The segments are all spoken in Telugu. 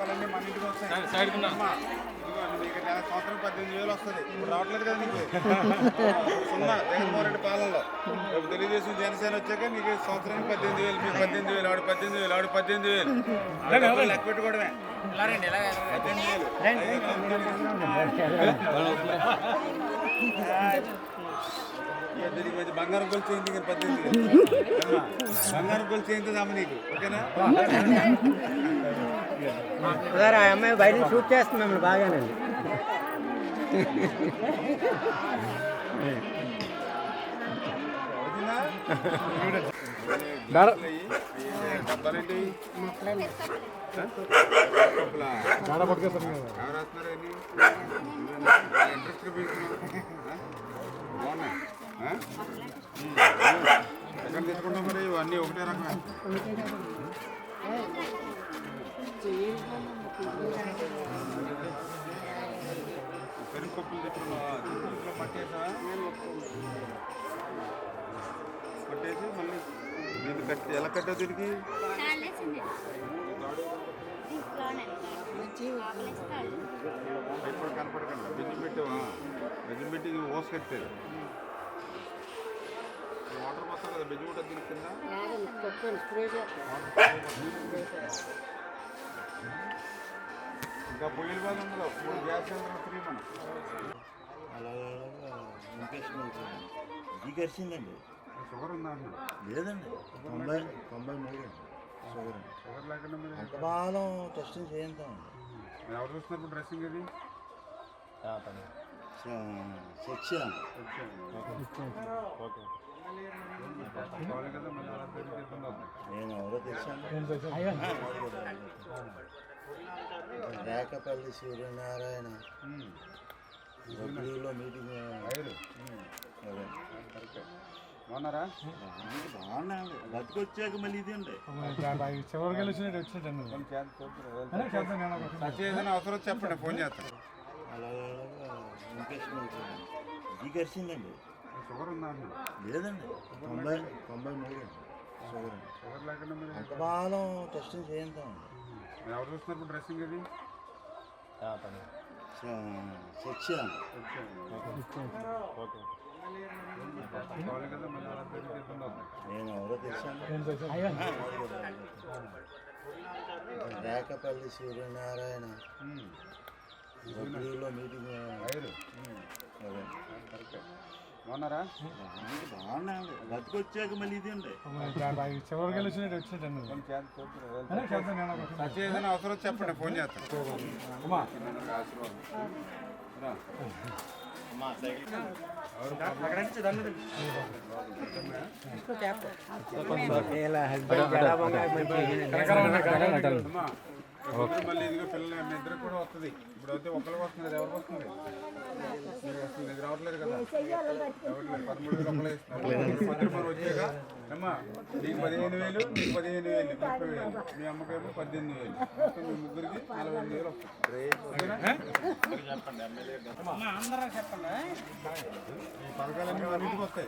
పథకాలన్నీ మన ఇంటికి వస్తాయి. నీకు సంవత్సరం 18,000 వస్తుంది. ఇప్పుడు రావట్లేదు కదా నీకు. సున్నా జగన్మోహన్ రెడ్డి పాలనలో రేపు తెలుగుదేశం జనసేన వచ్చాక నీకు సంవత్సరానికి 18,000, మీకు 18,000, ఆవిడ 18,000, ఆవిడ 18,000 లెక్క పెట్టుకోవడమే. 18,000 దీనికి మంచి బంగారం గొలుసు చేయింది. 18,000 బంగారం గొలుసు చేయింది అమ్మ నీకు. ఓకేనా? సార్ ఆ అమ్మాయి బయట షూట్ చేస్తుంది మిమ్మల్ని బాగానండి. డబ్బాలేంటి ఇంట్రెస్ట్ బాగున్నాయి. ఎక్కడ తెచ్చుకుంటాం మరి? ఇవన్నీ ఒకటే రకమే. పెరుగు తెచ్చుకున్నా పట్టేసి మళ్ళీ దీన్ని కట్టి ఎలా కట్టావు? దీనికి ఇప్పుడు కనపడకండి. బెజ్జం పెట్టావా? బెజ్జం పెట్టి ఓస్ కట్టారు. వాటర్ పోస్తాం కదా, బెజ్జం కూడా దీని కింద ఇంకా పొయ్యిలు బాగా ఉండదు. 3 గ్యాస్ సిలిండర్ ఫ్రీ మనం. అలాగే ఇన్ఫెక్షన్ అవుతుంది. గడిచిందండి. షుగర్ ఉందా? లేదండి. 93 షుగర్. షుగర్ లేకుండా అంత బాగా టెస్టింగ్ చేయించామండి. ఎవరు చూస్తున్నారు ఇప్పుడు డ్రెస్సింగ్? అది సెక్షన్. ఓకే. నేను ఎవరో తెచ్చాను. రేకపల్లి సూర్యనారాయణ డబ్ల్యూలో మీటింగ్. బాగున్నారా? బాగున్నాయండి. బతికొచ్చాక మళ్ళీ ఇది అండి. ఏదైనా అవసరం వచ్చి చెప్పండి, ఫోన్ చేస్తాను. అలాగే ఇన్ఫెక్షన్ అవుతుంది. గడిచిందండి. షుగర్ ఉందా? లేదండి. 93 షుగర్. షుగర్ లేకుండా అంత బాగా టెస్టింగ్ చేయించామండి. ఎవరు చూస్తున్నారు ఇప్పుడు డ్రెస్సింగ్? అది సెక్షన్. ఓకే. నేను ఎవరో తెచ్చాను. రేకపల్లి సూర్యనారాయణ డబ్ల్యూలో మీటింగ్. బాగున్నారా? బాగున్నాయండి. బతికొచ్చాక మళ్ళీ ఇది అండి. ఏదైనా అవసరం వచ్చి చెప్పండి, ఫోన్ చేస్తాను. మళ్ళీ ఇదిగో పిల్లలు మీ ఇద్దరు కూడా వస్తుంది. ఇప్పుడు అయితే ఒకరికి వస్తుంది కదా. ఎవరికి వస్తుంది? ఇది రావట్లేదు కదా. ఎవరు 13 ఒకళ్ళు ఇస్తున్నారు. వచ్చాక అమ్మా నీకు 15,000, నీకు 15,000, 30,000, మీ అమ్మకేమో 18,000, మొత్తం మీ ముగ్గురికి 45,000 వస్తుంది. చెప్పండి. ఈ పథకాలన్నీ మన ఇంటికి వస్తాయి.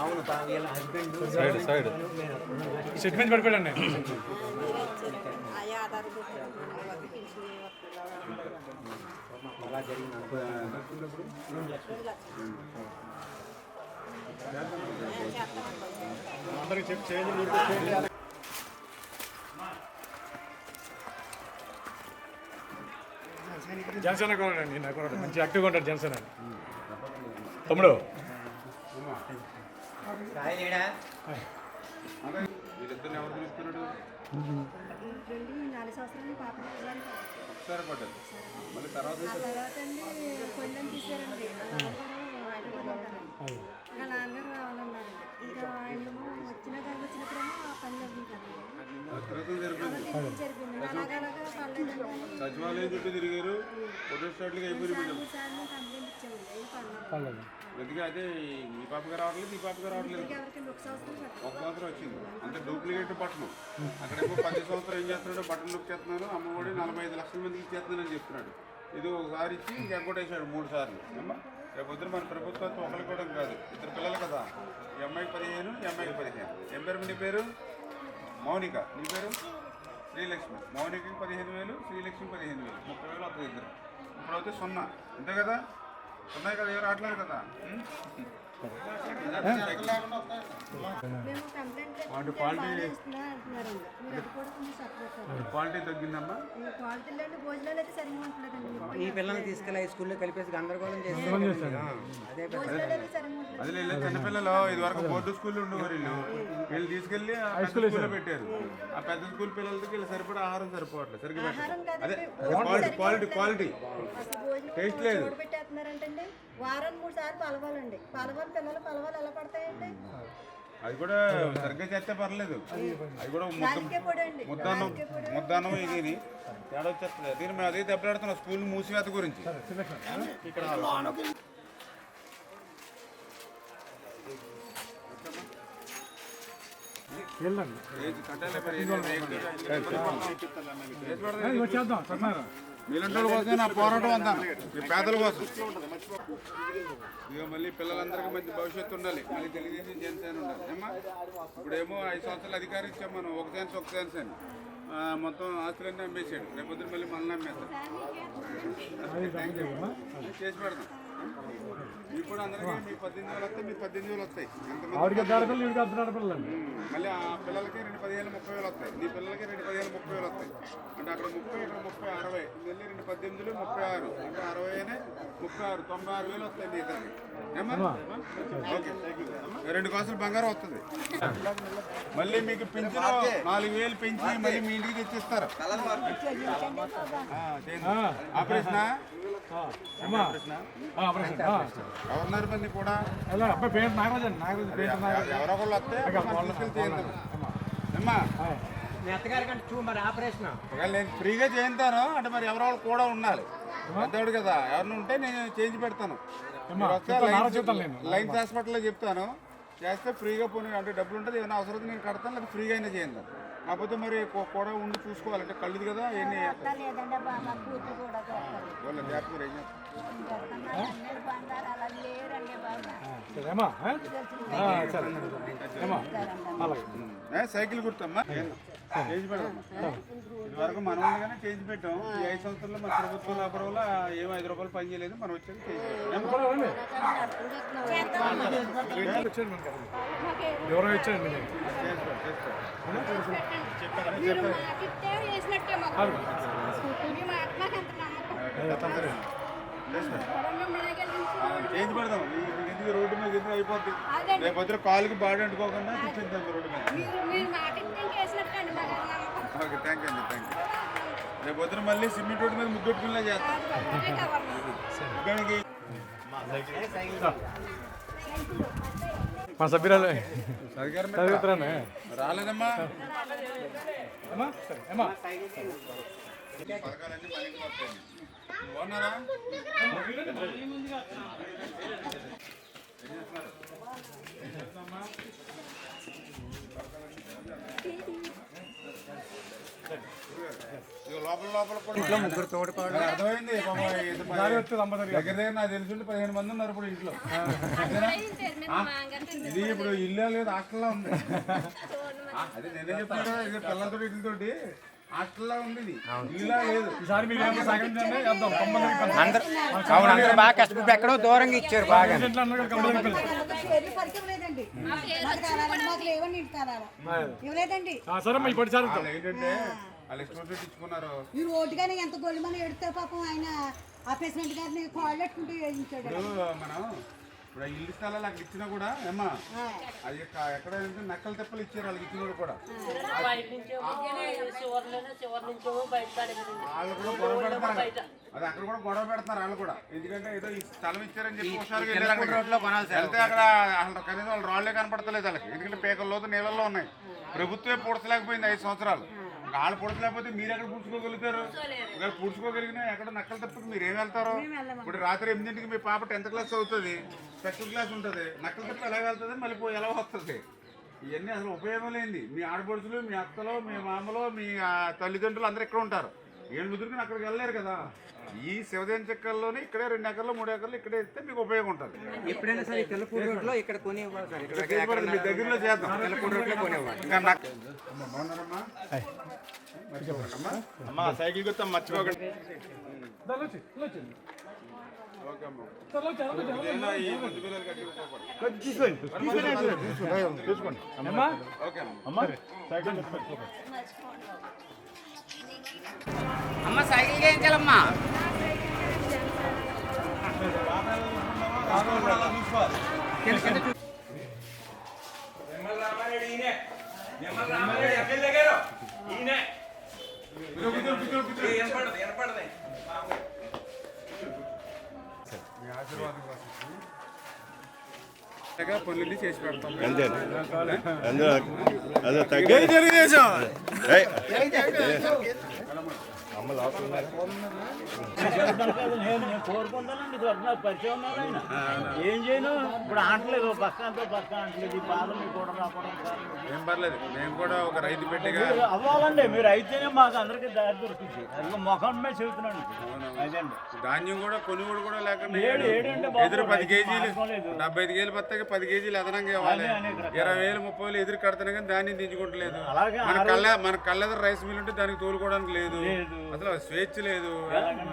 అవును. సైడ్ సెట్మెంట్ పడిపోయాడండి. అందరికి చెప్పి చేయండి. జనసేన కొనండి. నాకు మంచి యాక్టివ్గా ఉంటాడు జనసేన. తమ్ముడు వీళ్ళిద్దరిని ఎవరు చూస్తున్నాడు? ఒకసారి పడ్డది. మళ్ళీ తర్వాత సచివాలయం చుట్టూ తిరిగారు. ఫోటో స్టాట్లుగా అయిపోయింది. ఎందుకంటే అదే ఈ పాపగా రావట్లేదు, ఈ పాపగా రావట్లేదు. 1 సంవత్సరం వచ్చింది. అంటే డూప్లికేట్ పట్టణం. అక్కడేమో 10 సంవత్సరం ఏం చేస్తున్నాడు? బట్టలు నొక్కేస్తున్నాడు. అమ్మఒడి 45 లక్షల మందికి ఇచ్చేస్తున్నానని చెప్తున్నాడు. ఇది ఒకసారి ఇచ్చి ఇంకెక్కొట్టేశాడు 3 సార్లు. అమ్మా రేపు పొద్దున మన ప్రభుత్వం ఒకరికి కూడా కాదు, 2 పిల్లలు కదా. ఈ అమ్మాయికి 15, ఈ అమ్మాయికి 15. ఏం పేరు మీ పేరు? మౌనిక. నీ పేరు? శ్రీలక్ష్మి. మౌనికకి 15,000, శ్రీలక్ష్మి 15,000, 30,000 వస్తుంది ఇద్దరు. ఇప్పుడు అయితే 0 అంతే కదా? ఉన్నాయి కదా, ఎవరు ఆటలేదు కదా. సైకిల్ లేకుండా వస్తాయి. క్వాలిటీ తగ్గిందమ్మా. ఈ పిల్లల్ని తీసుకెళ్ళి హై స్కూల్లో కలిపేసి గందరగోళం చేస్తాం. అదే అది లేదు, చిన్నపిల్లలు ఇదివరకు బోర్డు స్కూల్ ఉండేవారు. వీళ్ళు తీసుకెళ్ళి ఆ పెద్ద స్కూల్లో పెట్టారు. ఆ పెద్ద స్కూల్ పిల్లలకి వీళ్ళు సరిపడా ఆహారం సరిపోవట్లేదు, సరిగ్గా పెట్టారు. అదే క్వాలిటీ క్వాలిటీ టేస్ట్ లేదు. వారానికి 3 సార్లు పలవాలండి. పలవాలి పిల్లలు పలవాలి ఎలా పడతాయండి? అది కూడా సరిగ్గా చేస్తే పర్లేదు. అది కూడా ముద్దాన్నం ఇది తేడా వచ్చేస్తుంది. దీన్ని మేము అదే దెబ్బలాడుతున్నాం స్కూల్ మూసివేత గురించి. మీలంటి వాళ్ళ కోసం నా పోరాటం అంతా, మీ పేదల కోసం. ఇక మళ్ళీ పిల్లలందరికీ మంచి భవిష్యత్తు ఉండాలి. మళ్ళీ తెలుగుదేశం జనసేన ఉండాలి ఏమా. ఇప్పుడేమో 5 సంవత్సరాలు అధికారం ఇచ్చాం మనం, ఒక ఛాన్స్ అని మొత్తం ఆస్తులన్నీ అమ్మేసాడు. రేపొద్దున మళ్ళీ మనల్ని అమ్మేస్తాం. చేసి పెడతాం. ఇప్పుడు అందరికీ మీకు 18,000 వస్తాయి, మీకు 18,000 వస్తాయి. మళ్ళీ ఆ పిల్లలకి 2 15,000 30,000 వస్తాయి. నీ పిల్లలకి 2 15,000 30,000 వస్తాయి. అంటే అక్కడ 30, ఇక్కడ 30, 60. మళ్ళీ 2 18, 36, అంటే 60, 36, 96,000 వస్తాయి నీ ఇద్దరికి. ఓకే, 2 కాసులు బంగారం వస్తుంది. మళ్ళీ మీకు పెంచిన 4,000 పెంచి మళ్ళీ మీ ఇంటికి తెచ్చిస్తారు. ఆపరేషన్ గవర్నర్ మంది కూడా ఎవరో ఒకళ్ళు వస్తే అమ్మా మరి ఆపరేషన్ నేను ఫ్రీగా చేయించాను అంటే మరి ఎవరో వాళ్ళు కూడా ఉండాలి. పెద్దవాడు కదా, ఎవరిని ఉంటే నేను చేయించి పెడతాను. లైన్స్ హాస్పిటల్లో చెప్తాను, చేస్తే ఫ్రీగా పోనీ. అంటే డబ్బులు ఉంటుంది, ఏమైనా అవసరం నేను కడతాను, లేదా ఫ్రీగా అయినా చేయించాను. కాకపోతే మరి కూడా ఉండి చూసుకోవాలంటే కళ్ళుది కదా. ఎన్ని సైకిల్ గుర్తమ్మా చేంజ్ పెడతాం. ఇదివరకు మనం ఉండగానే చేంజ్ పెట్టాం. ఈ 5 సంవత్సరాల్లో మన ప్రభుత్వం లేబర్ వల్ల ఏమో 5 రూపాయలు పని చేయలేదు. మనం వచ్చేది ఎవరో ఇచ్చారు. చేంజ్ పెడదాం. ఎందుకు రోడ్డు మీద ఎందుకు అయిపోద్ది. రేపు వద్ద కాలుకి బాగా అంటుకోకుండా చూపించాం రోడ్డు మీద. ఓకే, థ్యాంక్ యూ అండి, థ్యాంక్ యూ. రేపు వద్ద మళ్ళీ సిమెంట్ రోడ్డు మీద ముగ్గొట్టుకునేలా చేస్తాం. మా సభ్యురాలు రాలేదమ్మా. పథకాలన్నీ మన ఇంటికి వస్తాయి. బాగున్నారా? లోపల కూడా ముగ్గురు తోడుకోవడం అర్థమైంది. దగ్గర నాకు తెలుసుంటే 15 మంది ఉన్నారు ఇప్పుడు ఇంట్లో. ఇది ఇప్పుడు ఇల్లు లేదు, హాస్టల్లో ఉంది. అదే నేనే చెప్తాను, ఇది పిల్లలతో ఇంటితోటి హాస్టల్లో ఉంది. ఇది ఇల్లు లేదు. అందరూ బాగా కష్టపడి ఎక్కడో దూరంగా ఇచ్చారు. బాగా ఏంటంటే వాళ్ళు ఎక్స్పోర్ట్ ఇచ్చుకున్నారు. ఈ రోడ్డు కానీ ఎంత గొల్లు మనం ఎడితే పాపం ఆయన ఆ ప్రెసిడెంట్ గారిని కాళ్ళు పెట్టుకుంటూ వేయించాడు. మనం ఇప్పుడు ఇల్లు స్థలాలు అక్కడ ఇచ్చినా కూడా ఏమ్మా అది ఎక్కడ నక్కలు తెప్పలు ఇచ్చారు వాళ్ళకి ఇచ్చిన కూడా. వాళ్ళు కూడా గొడవ పెడతారు. అది అక్కడ కూడా గొడవ పెడతారు వాళ్ళు కూడా. ఎందుకంటే ఏదో ఈ స్థలం ఇచ్చారని చెప్పి ఒకసారి వెళ్తే అక్కడ అసలు కనీసం వాళ్ళు రాళ్లే కనపడతలేదు వాళ్ళకి. ఎందుకంటే పేకల్లోతు నీళ్ళల్లో ఉన్నాయి. ప్రభుత్వమే పూడ్చలేకపోయింది 5 సంవత్సరాలు. వాళ్ళు పూడ్చలేకపోతే మీరు ఎక్కడ పూడ్చుకోగలుగుతారు? ఒకవేళ పూడ్చుకోగలిగినా ఎక్కడ నక్కలు తప్పకి మీరు ఏం వెళ్తారు? ఇప్పుడు రాత్రి 8ంటికి మీ పాప 10th క్లాస్ చదువుతుంది, స్పెషల్ క్లాస్ ఉంటుంది. నక్కలు తప్ప ఎలా వెళ్తుంది, మళ్ళీ పోయి ఎలా వస్తుంది? ఇవన్నీ అసలు ఉపయోగం లేనిది. మీ ఆడపడుచులు, మీ అత్తలో, మీ మామలో, మీ తల్లిదండ్రులు అందరూ ఇక్కడ ఉంటారు. ఏళ్ళు ముదురుకుని అక్కడికి వెళ్ళలేరు కదా. ఈ శివజయం చెక్కల్లోనే ఇక్కడే 2 ఎకర్లు 3 ఎకర్లు ఇక్కడే ఇస్తే మీకు ఉపయోగం ఉంటుంది. ఎప్పుడైనా సరే తెల్లపూడి రోడ్లో ఇక్కడ కొని ఇవ్వాలి సార్. ఇక్కడ మీ దగ్గరలో చేద్దాం. తెల్లపూడి రోడ్లో కొని ఇవ్వాలి. ఇంకా నాకు బాగున్నారమ్మా? అమ్మా సైకిల్ గుర్తా మర్చిపోకండి. ఓకే అమ్మా. ఇదేనా ఈ ముద్దు పిల్లలకి అడ్డు ఇవ్వకూడదు. చూసుకోండి ఓకే అమ్మా. అమ్మా సైకిల్ అమ్మ సైకిల్ చేయించాలమ్మా. మీ ఆశీర్వాదం కోసం పనులన్నీ చేసి పెడతాం. కోరుకుంటానండి పరిచయం ఉన్నారు ఆయన. ఏం చేయను ఇప్పుడు ఆటలేదు, పక్క ఆటలేదు. ఈ బాధ మీకు కూడా రావడం ఏం పర్లేదు, మేము కూడా ఒక రైతు పెట్టిగా అవ్వాలండి. మీరు అయితేనే మాకు అందరికీ దారి దొరుకుతుంది. అది ముఖం మీద చెబుతున్నాను. అదండి ధాన్యం కూడా కొనుగోలు కూడా లేకుండా ఏడంటే బాబు ఎదురు 10 కేజీలు మార్చుకోలేదు. 75 కేజీలు బత్తకి 10 కేజీలు అదనంగా ఇవ్వాలి. 20,000 30,000 ఎదురు కడుతున్నా కానీ ధాన్యం దించుకుంటలేదు. అలాగే మన కళ్ళెదర రైస్ మిల్ ఉంటే దానికి తోలుకోవడానికి లేదు. అసలు స్వేచ్ఛ లేదు.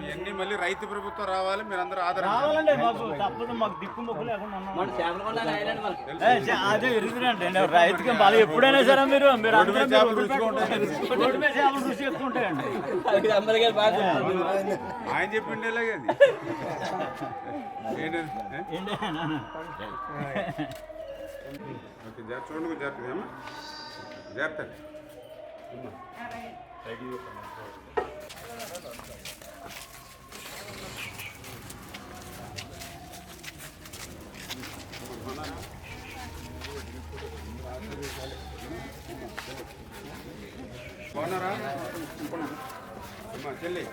ఇవన్నీ మళ్ళీ రైతు ప్రభుత్వం రావాలి, మీరందరూ ఆదరించాలి. రావాలండి. మాకు తప్పదు, మాకు దిక్కు మొక్కు లేకుండా ఉన్నాం. అదే ఎరుగురండి రైతుకి బాగా ఎప్పుడైనా సరే మీరు అందరూ రోడ్డు మీద చేపలు రుచి ఎక్కువ ఉంటాయండి. ఆయన చెప్పిండే అది ఓకే. చూడండి జాగ్రత్త ఏమా జాగ్రత్త. బాగున్నారా అమ్మా చెల్లి?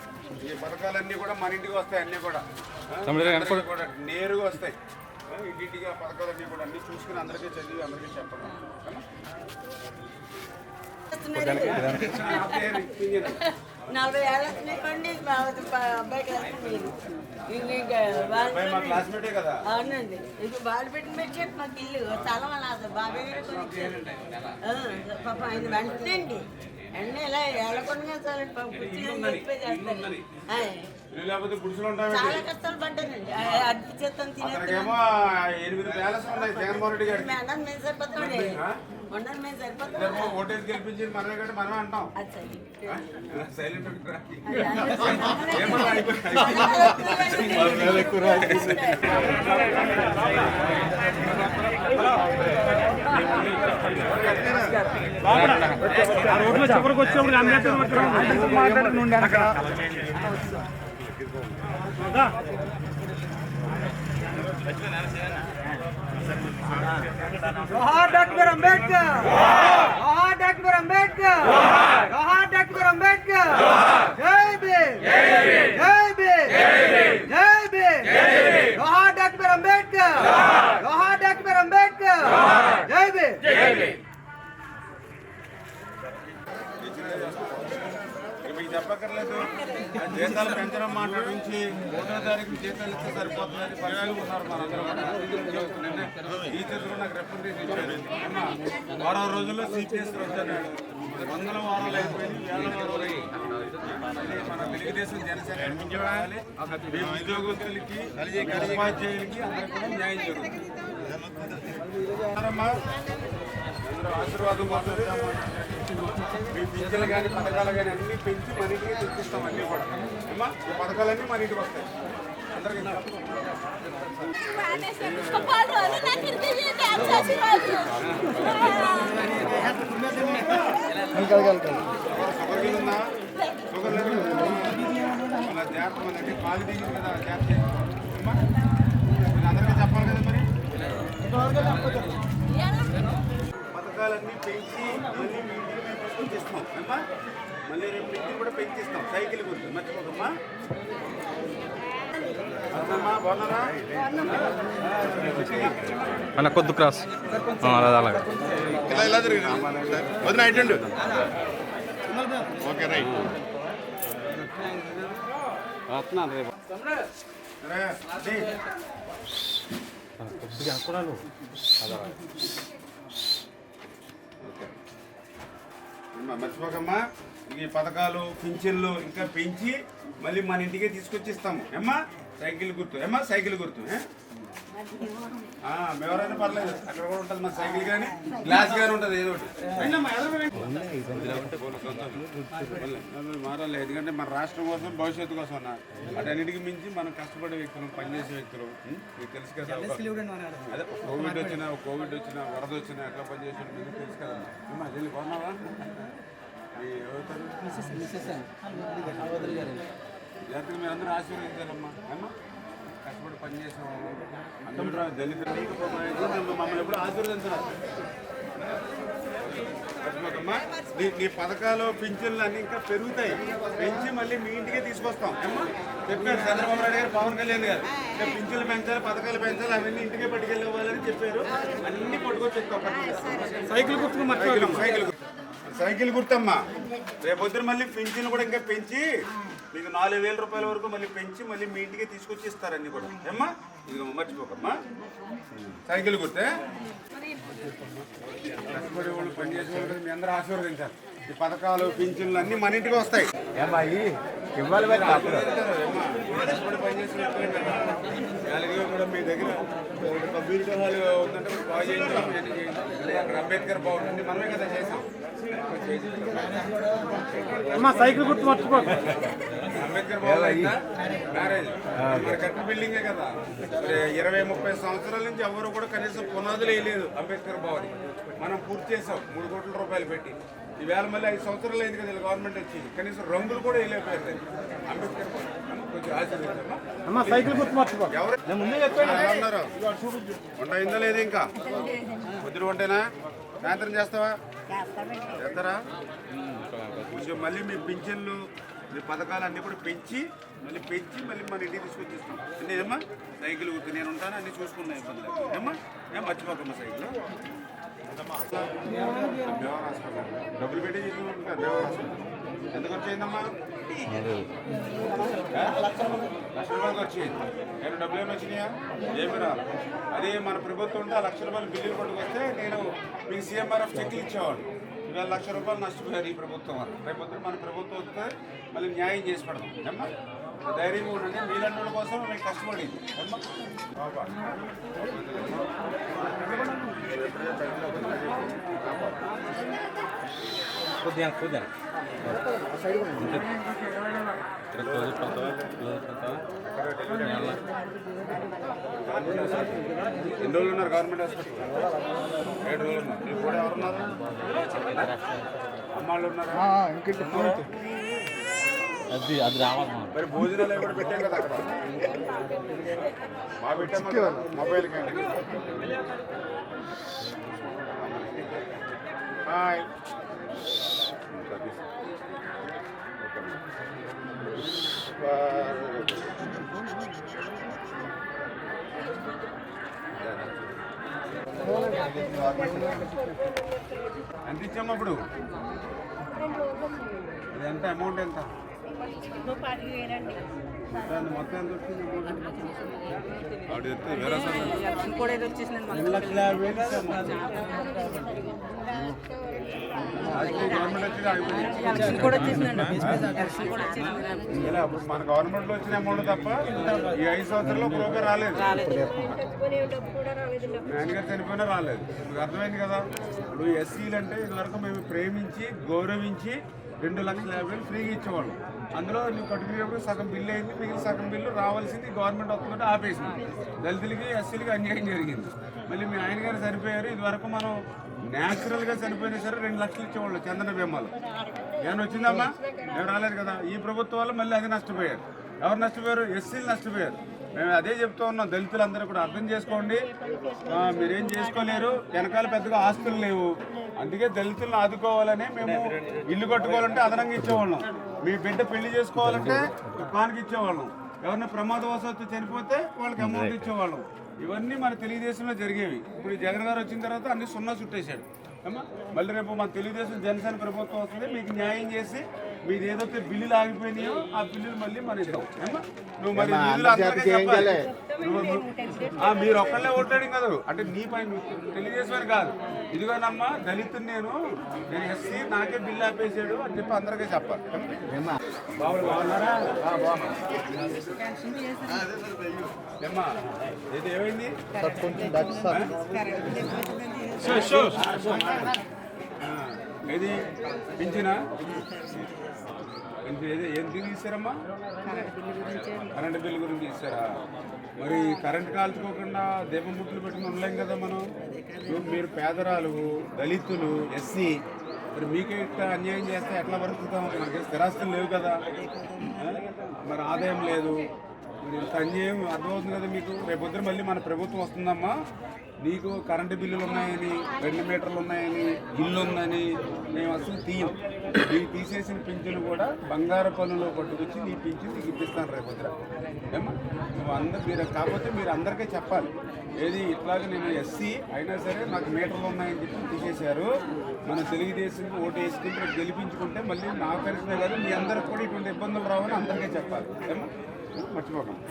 ఈ పథకాలన్నీ కూడా మన ఇంటికి వస్తాయి. అన్నీ కూడా అందరికీ కూడా నేరుగా వస్తాయి. ఇంటింటికి ఆ పథకాలన్నీ కూడా అన్నీ చూసుకుని అందరికీ చదివి అందరికీ చెప్పండి. 40 ఏళ్ళ వస్తున్నాయండి. మా అబ్బాయికి మా క్లాస్మేటే కదా. అవునండి. ఇప్పుడు బాగా పెట్టిన పెట్టాడు మాకు ఇల్లు స్థలం అలా బాబాయ్ పాప ఆయన వెంటనే అండి వెంటనే ఇలా ఏళ్ళకుండా చాలండి పాప లేకపోతే గుడిసెలు ఉంటాయి. చాలా కష్టాలు పడ్డానండి. అద్దె చేస్తాను అతనికేమో 8 ప్యాలెస్ ఉన్నాయి జగన్మోహన్ రెడ్డి గారికి. అన్నం మేము సరిపోతామండి. వండని మేము సరిపోతాం. ఓటేసి గెలిపించి మనమే కంటే మనమే అంటాం. సైలెంట్ రోడ్లో చివరికి వచ్చేప్పుడు జోహార్ డాక్టర్ అంబేద్కర్. జోహార్ డాక్టర్ అంబేద్కర్. జోహార్ డాక్టర్ అంబేద్కర్. జై భీమ్. జై భీమ్. జై భీమ్. జోహార్ డాక్టర్ అంబేద్కర్. జోహార్ డాక్టర్ అంబేద్కర్. జై భీమ్. మీకు చెప్పక్కర్లేదు. జీతాలు పెంచడం మాట్లాడించి 1వ తారీఖు జీతాలు ఇస్తే సరిపోతుందని పరిశీలిస్తున్నారు మనందరూ కూడా. టీచర్స్ కూడా నాకు రిప్రజెంటేషన్ ఇచ్చారు. అమ్మా వారం రోజుల్లో సిపిఎస్ వచ్చాడు. 100 వారాలు అయిపోయింది, 1000 వారాలు అయ్యింది. మన తెలుగుదేశం జనసేన అనిపించాలి. మీ ఉద్యోగస్తులకి ఉపాధ్యాయులకి అందరికీ కూడా న్యాయం జరుగుతుంది. అందరూ ఆశీర్వాదం కోసం మీ పింఛన్లు కానీ పథకాలు కానీ అన్నీ పెంచి మన ఇంటికి తెప్పిస్తాం. అన్నీ కూడా అమ్మా ఈ పథకాలన్నీ మన ఇంటికి వస్తాయి అందరికీ. షుగర్ కింద షుగర్ లేదు అలా జాగ్రత్త. మనకి కాలు దిగింది కదా జాగ్రత్త అమ్మా. మీరు అందరికీ చెప్పాలి కదా మరి. పథకాలన్నీ పెంచి మళ్ళీ మీ ఇంటికి మేము తీసుకొచ్చిస్తాం అమ్మా. మళ్ళీ రేపు ఇంటికి కూడా పెంచిస్తాం. సైకిల్ గురించి మర్చిపోకమ్మా. అమ్మా బాగున్నారా? అన్న కొద్ది క్రాస్ అలాగే ఇలా ఇలా తిరిగి వదిన అయిటండు. Okay right. వస్తున్నాను రేపు మర్చిపోకమ్మా. ఈ పథకాలు పింఛన్లు ఇంకా పెంచి మళ్ళీ మన ఇంటికే తీసుకొచ్చి ఇస్తాము ఏమ్మా. సైకిల్ గుర్తు ఏమ్మా, సైకిల్ గుర్తు ఎవరైనా పర్లేదు. అక్కడ కూడా ఉంటుంది మన సైకిల్ కానీ గ్లాస్ కానీ ఉంటుంది ఏదో ఒకటి మారాలి. ఎందుకంటే మన రాష్ట్రం కోసం భవిష్యత్తు కోసం అన్న అటన్నిటికి మించి మనం కష్టపడే వ్యక్తులు, పనిచేసే వ్యక్తులు మీకు తెలుసు కదా. అదే కోవిడ్ వచ్చినా వరద వచ్చినా ఎట్లా పనిచేసే మీకు తెలుసు కదా. అమ్మా వెళ్ళి కొన్నావా? జాతర మీరు అందరూ ఆశీర్వదించాలమ్మా. అమ్మా కష్టపడి పనిచేసే అందరూ దళితులు మమ్మల్ని ఎప్పుడు ఆశీర్వదించాలి. నీ పథకాలు పింఛన్లు అన్ని ఇంకా పెరుగుతాయి. పెంచి మళ్ళీ మీ ఇంటికే తీసుకొస్తాం ఏమ్మా. చెప్పారు చంద్రబాబు నాయుడు గారు, పవన్ కళ్యాణ్ గారు పింఛన్లు పెంచాలి, పథకాలు పెంచాలి, అవన్నీ ఇంటికే పట్టుకెళ్ళివ్వాలని చెప్పారు. అన్ని పట్టుకొచ్చేస్తాం. సైకిల్ గుర్తు సైకిల్ గుర్తమ్మా. రేపొద్దున మళ్ళీ పింఛన్లు కూడా ఇంకా పెంచి మీకు 4,000 రూపాయల వరకు మళ్ళీ పెంచి మళ్ళీ మీ ఇంటికే తీసుకొచ్చి ఇస్తారు అన్ని కూడా ఏమ్మా. ఇది మర్చిపోకమ్మా. సైకిల్ గుర్తే కష్టపడే వాళ్ళు, పనిచేసే వాళ్ళు మీ అందరూ ఆశీర్వదించాలి. ఈ పథకాలు పింఛన్లు అన్ని మన ఇంటికి వస్తాయి. కష్టపడి పనిచేసే వాళ్ళకి కూడా మీ దగ్గర కమ్యూనిటీ హాల్ ఉందంటే బాగా చేయించాం. అక్కడ అంబేద్కర్ బాగుంటుంది, మనమే కదా చేసాం. సైకిల్ గుర్తు మర్చిపోతుంది. అంబేద్కర్ బాగుంది మ్యారేజ్ మరి కట్టిన బిల్డింగే కదా. 20-30 సంవత్సరాల నుంచి ఎవరు కూడా కనీసం పునాదులు వేయలేదు అంబేద్కర్ భవన్. మనం పూర్తి చేసాం 3 కోట్ల రూపాయలు పెట్టి. ఈవేళ మళ్ళీ 5 సంవత్సరాలు అయింది కదా గవర్నమెంట్ వచ్చి, కనీసం రంగులు కూడా వేయలేకపోయారు అంబేద్కర్ భవన్. కొంచెం ఆశీర్వదించమ్మా. సైకిల్ గుర్తు మర్చిపో. ఎవరు వంట అయిందా లేదు? ఇంకా పొద్దున వంటేనా? సాయంత్రం చేస్తావా? చేస్తారా? కొంచెం మళ్ళీ మీ పింఛన్లు, మీ పథకాలు అన్నీ కూడా పెంచి మళ్ళీ మన ఇంటికి తీసుకొచ్చిస్తాం. అంటే ఏమ్మా సైకిల్ గుర్తు నేను ఉంటాను, అన్నీ చూసుకున్నా ఇబ్బంది లేదు ఏమ్మా. ఏం మర్చిపోకమ్మా సైకిల్. డబ్బులు పెట్టి తీసుకుంటారు దేవర హాస్పిటల్. ఎంత ఖర్చు అయిందమ్మా? 1,00,000 రూపాయలు ఖర్చు అయింది. నేను డబ్బులు ఏమి వచ్చినాయా? ఏమి రాదు. అదే మన ప్రభుత్వం ఉంటే ఆ 1,00,000 రూపాయలు బిల్లులు పట్టుకొస్తే నేను మీకు CMRF చెక్లు ఇచ్చేవాడు. ఇవాళ 1,00,000 రూపాయలు నష్టపోయారు ఈ ప్రభుత్వం వాళ్ళు. రేపొద్దు మన ప్రభుత్వం వస్తే మళ్ళీ న్యాయం చేసి పెడదాం ఏమ్మా. ధైర్యంగా ఉండండి. మీలాంటి కోసం మేము కష్టపడింది ఏమ్మా. ఎన్ని రోజులు ఉన్నారు గవర్నమెంట్ హాస్పిటల్? 7 రోజులు ఉన్నారు. మీరు కూడా ఎవరున్నారు? అమ్మాళ్ళు ఉన్నారా? అది రావాలి. మరి భోజనాలు కూడా పెట్టాం కదా అక్కడ. మా పెట్టాం మొబైల్ కండి. హాయ్ ఎంత ఇచ్చాము అప్పుడు? ఇది ఎంత అమౌంట్? ఎంత మొత్తం ఎంత వచ్చింది అమౌంట్? ఆవిడ చెప్తే వేరే 2,50,000 కూడా అప్పుడు మన గవర్నమెంట్ లో వచ్చిన అమౌంట్ తప్ప ఈ 5 సంవత్సరాల్లో ఒక రూపాయి రాలేదు. నాన్నగారు చనిపోయినా రాలేదు. మీకు అర్థమైంది కదా. ఇప్పుడు ఎస్సీలు అంటే ఇదివరకు మేము ప్రేమించి గౌరవించి 2,50,000 ఫ్రీగా ఇచ్చేవాళ్ళం. అందులో నువ్వు కట్టుకునేప్పుడు సగం బిల్లు అయింది, మిగిలిన సగం బిల్లు రావాల్సింది గవర్నమెంట్ వస్తుందంటే ఆపేసింది. దళితులకి ఎస్సీలకి అన్యాయం జరిగింది. మళ్ళీ మీ ఆయన గారు చనిపోయారు. ఇదివరకు మనం న్యాచురల్గా చనిపోయినా సరే 2 లక్షలు ఇచ్చేవాళ్ళు చందన బీమాలు. ఏమైనా వచ్చిందమ్మా? మేము రాలేదు కదా. ఈ ప్రభుత్వం వల్ల మళ్ళీ అది నష్టపోయారు. ఎవరు నష్టపోయారు? ఎస్సీలు నష్టపోయారు. మేము అదే చెప్తూ ఉన్నాం. దళితులందరూ కూడా అర్థం చేసుకోండి. మీరేం చేసుకోలేరు, వెనకాల పెద్దగా ఆస్తులు లేవు. అందుకే దళితులను ఆదుకోవాలని మేము ఇల్లు కట్టుకోవాలంటే అదనంగా ఇచ్చేవాళ్ళం. మీ బిడ్డ పెళ్లి చేసుకోవాలంటే కానుక ఇచ్చేవాళ్ళం. ఎవరైనా ప్రమాదవశాత్తు చనిపోతే వాళ్ళకి అమౌంట్ ఇచ్చేవాళ్ళం. ఇవన్నీ మన తెలుగుదేశంలో జరిగేవి. ఇప్పుడు జగన్ గారు వచ్చిన తర్వాత అన్ని సున్నా చుట్టేశాడు. అమ్మా మళ్ళీ రేపు మన తెలుగుదేశం జనసేన ప్రభుత్వం వస్తుంది, మీకు న్యాయం చేసి మీది ఏదైతే బిల్లులు ఆగిపోయినాయో ఆ బిల్లులు మళ్ళీ మన ఇద్దాం. అమ్మా నువ్వు మరి నిధులు అందరికీ చెప్పాలి. మీరు ఒక్కళ్ళే ఓట్లాడి కదా, అంటే నీ పని తెలుగుదేశం అని కాదు. ఇదిగోనమ్మా దళితుని నేను ఎస్సీ నాకే బిల్లు ఆపేసాడు అని చెప్పి అందరికీ చెప్పాలి. బాగున్నారా? ఏమ్మా ఇది ఏమైంది? ఇది పింఛనా? ఎందుకు తీసారమ్మా? కరెంటు బిల్లు గురించి తీసారా? మరి కరెంటు కాల్చుకోకుండా దీపం ముట్లు పెట్టుకుని ఉండలేం కదా మనం. మీరు పేదరాలు, దళితులు, ఎస్సీ, మరి మీకే ఇట్లా అన్యాయం చేస్తే ఎట్లా బ్రతుకుతాం? మనకి స్థిరాస్తులు లేవు కదా, మరి ఆదాయం లేదు, మరి ఇంత అన్యాయం అర్థమవుతుంది కదా మీకు. రేపొద్దున మళ్ళీ మన ప్రభుత్వం వస్తుందమ్మా, నీకు కరెంటు బిల్లులు ఉన్నాయని, 2 మీటర్లు ఉన్నాయని, ఇల్లు ఉందని మేము అసలు తీయం. నీకు తీసేసిన పింఛను కూడా బంగారు పనులో పట్టుకొచ్చి నీ పింఛను నీకు ఇప్పిస్తాను రేపొద్దున. ఏమా నువ్వు మీరు కాకపోతే మీరు అందరికీ చెప్పాలి. ఏది ఇట్లాగే నేను ఎస్సీ అయినా సరే నాకు మీటర్లు ఉన్నాయని చెప్పి తీసేశారు. మన తెలుగుదేశం ఓటు వేసుకుంటే రేపు గెలిపించుకుంటే మళ్ళీ నా పరిస్థితే కాదు మీ అందరికి కూడా ఇటువంటి ఇబ్బందులు రావని అందరికీ చెప్పాలి. ఏమా మర్చిపోకండి.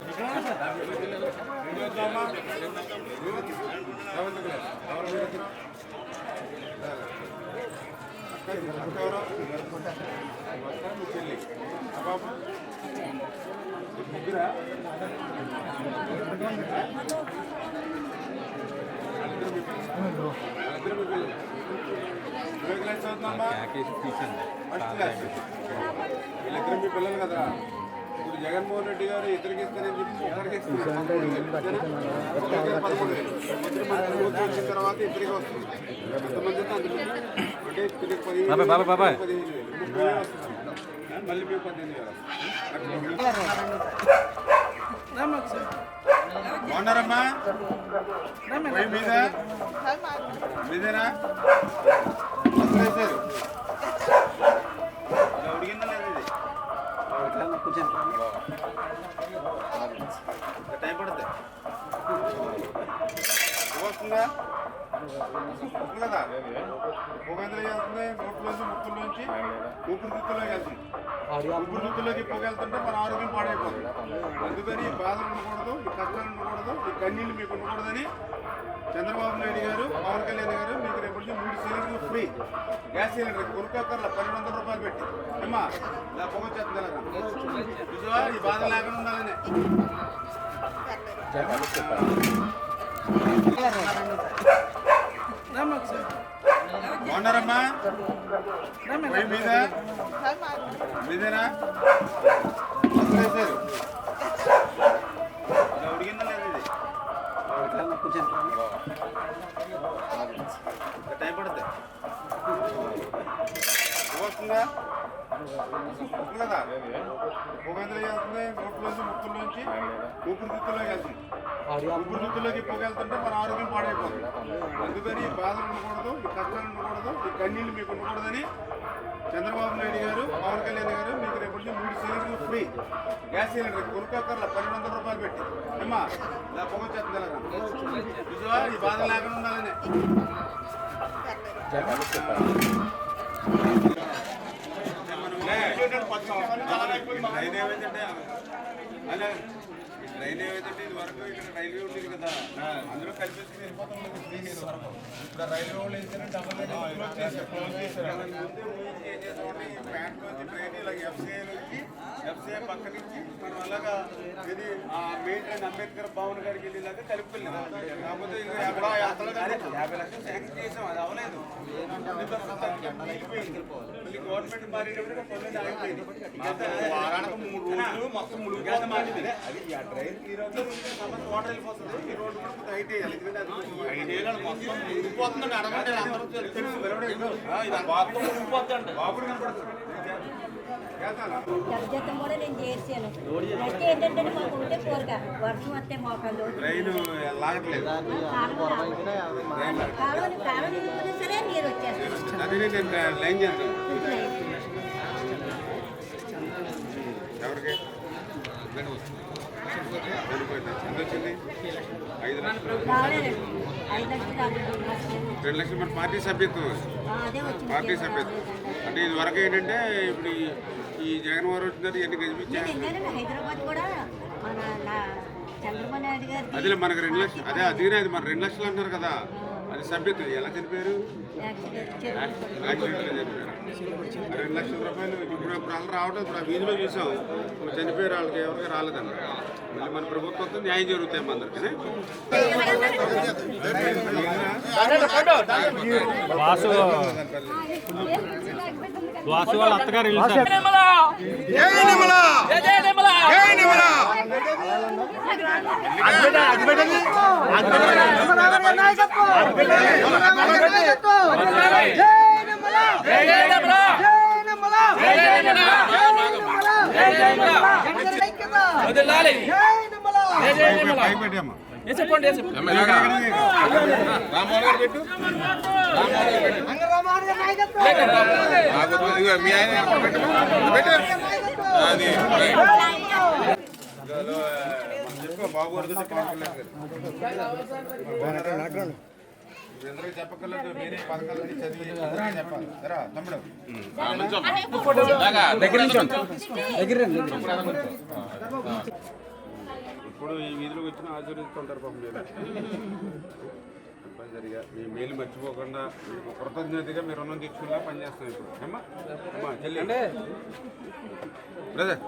ముగ్గురా క్లాస్ చదువుతుందమ్మా? First class. వీళ్ళిద్దరు మీ పిల్లలు కదా. ఇప్పుడు జగన్మోహన్ రెడ్డి గారు ఇద్దరికి ఇస్తారని చెప్పి ఒకరికి ఇస్తున్నారు. 13,000 వచ్చిన తర్వాత ఇద్దరికి వస్తుంది. ఎంతమంది అంటే ఇద్దరికి 15,000 మళ్ళీ మేము 15,000. బాగున్నారమ్మా? మీదేనా వేసారు? ఉడిగిందా లేదు? ఇది టైం పడుతుంది. వస్తుందా? కదా పొగందులో వెళ్తుంది, నోట్లోంచి ముక్కుల్లోంచి ఊపిరితిత్తుల్లోకి వెళ్తుంది. ఊపిరితిత్తుల్లోకి పొగ వెళ్తుంటే మన ఆరోగ్యం పాడైపోతుంది. అందుకని ఈ బాధలు ఉండకూడదు, ఈ కష్టాలు ఉండకూడదు, ఈ కన్నీళ్ళు మీకు ఉండకూడదని చంద్రబాబు నాయుడు గారు, పవన్ కళ్యాణ్ గారు మీకు రేపు 3 సిలిండర్లు ఫ్రీ. గ్యాస్ సిలిండర్ కొనుక్కోకర్లా 1,200 రూపాయలు పెట్టి. అమ్మా ఇలా పొగ వచ్చేస్తుంది ఎలాగా చూసావా? ఈ బాధ లేకుండా ఉండాలని బాగున్నారమ్మా? మీదేనా వేసారు? ఉడిగిందా లేదు? ఇది టైం పడుతుంది. వస్తుందా? కదా పొగందులో వెళ్తుంది, నోట్లోంచి ముక్కుల్లోంచి ఊపిరితిత్తుల్లోకి వెళ్తుంది. ఊపిరితిత్తుల్లోకి పొగ వెళ్తుంటే మన ఆరోగ్యం పాడైపోతుంది. అందుకని ఈ బాధలు ఉండకూడదు, ఈ కష్టాలు ఉండకూడదు, ఈ కన్నీళ్ళు మీకు ఉండకూడదని చంద్రబాబు నాయుడు గారు, పవన్ కళ్యాణ్ గారు మీకు రేపు 3 సిలిండర్లు ఫ్రీ. గ్యాస్ సిలిండర్ కొనుక్కోకర్లా 1,200 రూపాయలు పెట్టి. అమ్మా ఇలా పొగ వచ్చేస్తుంది ఎలాగా చూసావా? ఈ బాధ లేకుండా ఉండాలని ట్రైన్ ఏమైందంటే అలా ట్రైన్ ఏమైందంటే ఇది వరకు ఇక్కడ రైల్వే ఉండేది కదా, అందులో కలిపేసుకుని వెళ్ళిపోతాం. ఇప్పుడు రైల్వే వాళ్ళు ఏంటంటే ప్యాంట్లోంచి ట్రైన్ ఇలా ఎఫ్సీఐ నుంచి ఎఫ్సీఐ పక్క నుంచి మనం అలాగా ఇది మెయిన్ ట్రైన్ అంబేద్కర్ భవన్ గారికి వెళ్ళేలాగా కలిపిపోయింది. కాకపోతే 50 లక్షలు శాంక్షన్ చేసాం, అది అవ్వలేదు. మళ్ళీ గవర్నమెంట్ మారేటప్పుడు పనులు ఆగిపోయింది. వారానికి 3 రోజులు మొత్తం ముడిపోతుంది. అది ఆ ట్రైన్ ఈ రోజు వాటర్ వెళ్ళిపోతుంది. ఈ రోడ్డు కూడా కొంచెం హైట్ వేయాలి. ఎందుకంటే అది మొత్తం ముడిపోతుందండి. అడగండి అందరూ తెలుసు. బాబుడు కనపడుతుంది. జతం కూడా నేను చేసాను. అయితే ఏంటంటే మాకు ఉంటే కోరిక వర్షం వస్తే మోకాళ్ళు ట్రైన్ లాగట్లేదు. కాలం సరే నీరు వచ్చేస్తుంది. అదే నేను లైన్ చేస్తాను. ఎవరికి ఎంత వచ్చింది? 5 లక్షలు. 5 లక్షలు అదే 2 లక్షలు మన పార్టీ సభ్యత్వం వచ్చింది. పార్టీ సభ్యత్వం అంటే ఇది వరకు ఏంటంటే ఇప్పుడు ఈ జగన్మోహన్ రెడ్డి ఎన్ని గెలిపించారు ఎందుకంటే హైదరాబాద్ కూడా మన చంద్రబాబు నాయుడు గారు అదే మనకు 2 లక్షలు అదే అదినే అది మన 2 లక్షలు అంటున్నారు కదా అది సభ్యత్వం ఎలా చనిపోయారు యాక్సిడెంట్లో చనిపోయారు 2 లక్షల రూపాయలు ఇప్పుడు అలా రావడం ఇప్పుడు ఆ వీధిలో చూసాం ఇప్పుడు చనిపోయారు వాళ్ళకి ఎవరికి రాలేదన్న మళ్ళీ మన ప్రభుత్వంతో న్యాయం జరుగుతాయి మా అందరికీ వాసు వాళ్ళ అత్తగారు బాబు అందరూ చెప్పగలదు వేరే పథకాలన్నీ చదివి అందరికీ చెప్పాలి సరే తమ్ముడు ఇప్పుడు ఈ వీధిలోకి వచ్చిన ఆచరిస్తుంటారు పాపం మీరు తప్పనిసరిగా మీ మేలు మర్చిపోకుండా మీకు కృతజ్ఞతగా మీరు రుణం తీసుకున్నా పనిచేస్తాం ఇప్పుడు అమ్మా అమ్మా చెల్లి బ్రదర్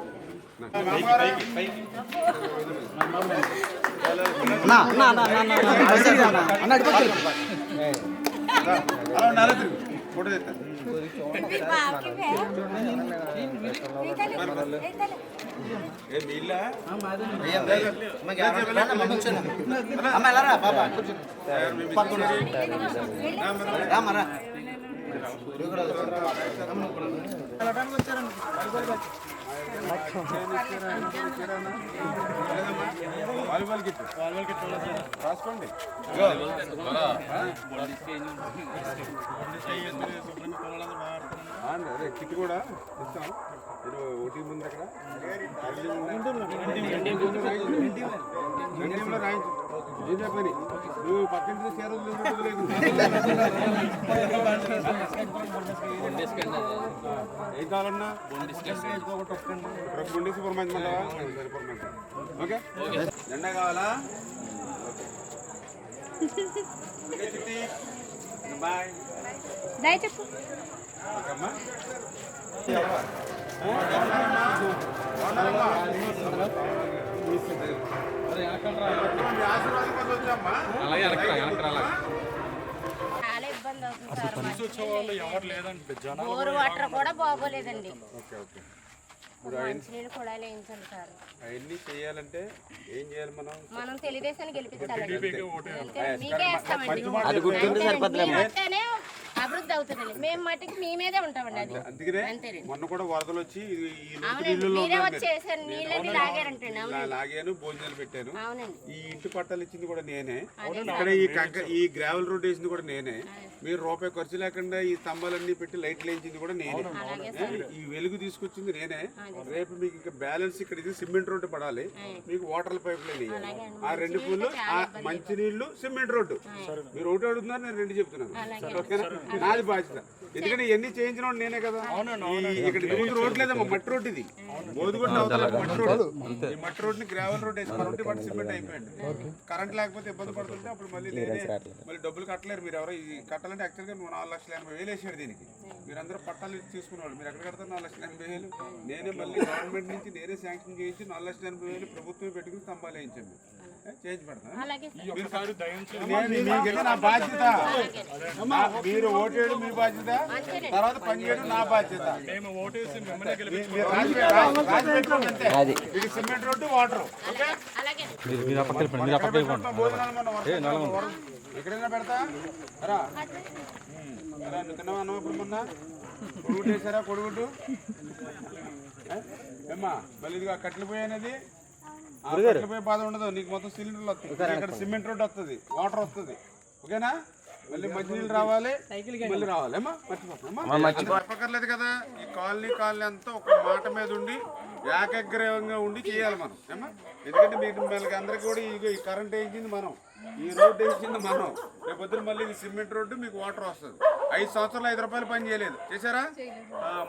ఫోటో తెస్తారు ఏ నీళ్ళ వాలీబాల్ కిట్ రాసుకోండి అదే కిట్ కూడా ఇస్తాం మీరు ఓటీ ముందు అక్కడ రెండేలో రాయించు ఇదే పని నువ్వు పక్కింటి చేరదు ఏం కావాలన్నా గుండేసి పురమాయించమంటావా ఓకే జెండా కావాలా ఓకే చిట్టి బాయ్ చెప్పు ఓకేమ్మా అలాగే వెనక్కి రాలా చాలా ఇబ్బంది అవుతుంది సార్ బోర్ వాటర్ కూడా బాగోలేదండి మంచినీళ్ళు కూడా వేయించండి సార్ అవన్నీ చేయాలంటే ఏం చేయాలి మనం తెలుగుదేశాన్ని గెలిపించాలండి మీకే వేస్తామండి అది వస్తేనే అభివృద్ధి అవుతుందండి మేము మట్టికి మీ మీదే ఉంటామండి అది అందుకనే మొన్న కూడా వరదలు వచ్చి మీరే వచ్చి చేశారు నీళ్ళని లాగారంటండి లాగాను భోజనాలు పెట్టాను అవునండి ఈ ఇంటి పట్టాలు ఇచ్చింది కూడా నేనే ఇక్కడ ఈ గ్రావెల్ రోడ్ వేసింది కూడా నేనే మీరు రూపాయి ఖర్చు లేకుండా ఈ స్తంభాలన్నీ పెట్టి లైట్లు వేయించింది కూడా నేనే ఈ వెలుగు తీసుకొచ్చింది నేనే రేపు మీకు ఇంకా బ్యాలెన్స్ ఇక్కడ ఇది సిమెంట్ రోడ్డు పడాలి మీకు వాటర్ పైప్ లైన్ ఆ 2 పూలు మంచినీళ్లు సిమెంట్ రోడ్డు మీరు ఒకటి అడుగుతున్నారు నేను 2 చెప్తున్నాను ఓకేనా నాది బాధ్యత ఎందుకంటే ఇవన్నీ చేయించిన నేనే కదా ఇక్కడ ముందు రోడ్ లేదమ్మా మట్టి రోడ్ ఇది బోధుగొండ మట్టి రోడ్ ఈ మట్టి రోడ్ ని గ్రావెల్ రోడ్ వేసి మరొకటి పట్టి సిమెంట్ అయిపోయింది కరెంట్ లేకపోతే ఇబ్బంది పడుతుంటే అప్పుడు మళ్ళీ నేనే మళ్ళీ డబ్బులు కట్టలేరు మీరు ఎవరో ఇది కట్టాలంటే యాక్చువల్గా 4,80,000 వేసాడు దీనికి మీరందరూ పట్టాలు తీసుకునేవాళ్ళు మీరు ఎక్కడ కడతారు 4,80,000 నేనే మళ్ళీ గవర్నమెంట్ నుంచి నేనే శాంక్షన్ చేయించి 4,80,000 ప్రభుత్వం పెట్టుకుని స్తంభాలు వేయించండి చేయించి పెడతాను నా బాధ్యత మీరు ఓటేయడం మీ బాధ్యత తర్వాత పనిచేయడం నా బాధ్యత ఇది సిమెంట్ రోడ్డు వాటర్ ఎక్కడైనా పెడతా రా నువ్వు తిన్నావా అన్నం ఇప్పుడు మొన్న కొడుగుడ్డు వేసారా కొడుగుడ్డు ఏమ్మా మళ్ళీ ఇదిగా కట్టెలు పోయినది పోయే బాధ ఉండదు నీకు మొత్తం సిలిండర్లు వస్తాయి ఇక్కడ సిమెంట్ రోడ్ వస్తుంది వాటర్ వస్తుంది ఓకేనా మళ్ళీ మంచినీళ్ళు రావాలి మళ్ళీ రావాలి ఏమా మర్చిపోక్కర్లేదు కదా ఈ కాలనీ అంతా ఒక మాట మీద ఉండి ఏకగ్రీవంగా ఉండి చేయాలి మనం ఏమా ఎందుకంటే మీకు అందరికి కూడా ఈ కరెంట్ వేయించింది మనం ఈ రోడ్డు వేసింది మనం రేపు పొద్దున మళ్ళీ ఈ సిమెంట్ రోడ్డు మీకు వాటర్ వస్తుంది. 5 సంవత్సరాలు 5 రూపాయలు పని చేయలేదు, చేశారా?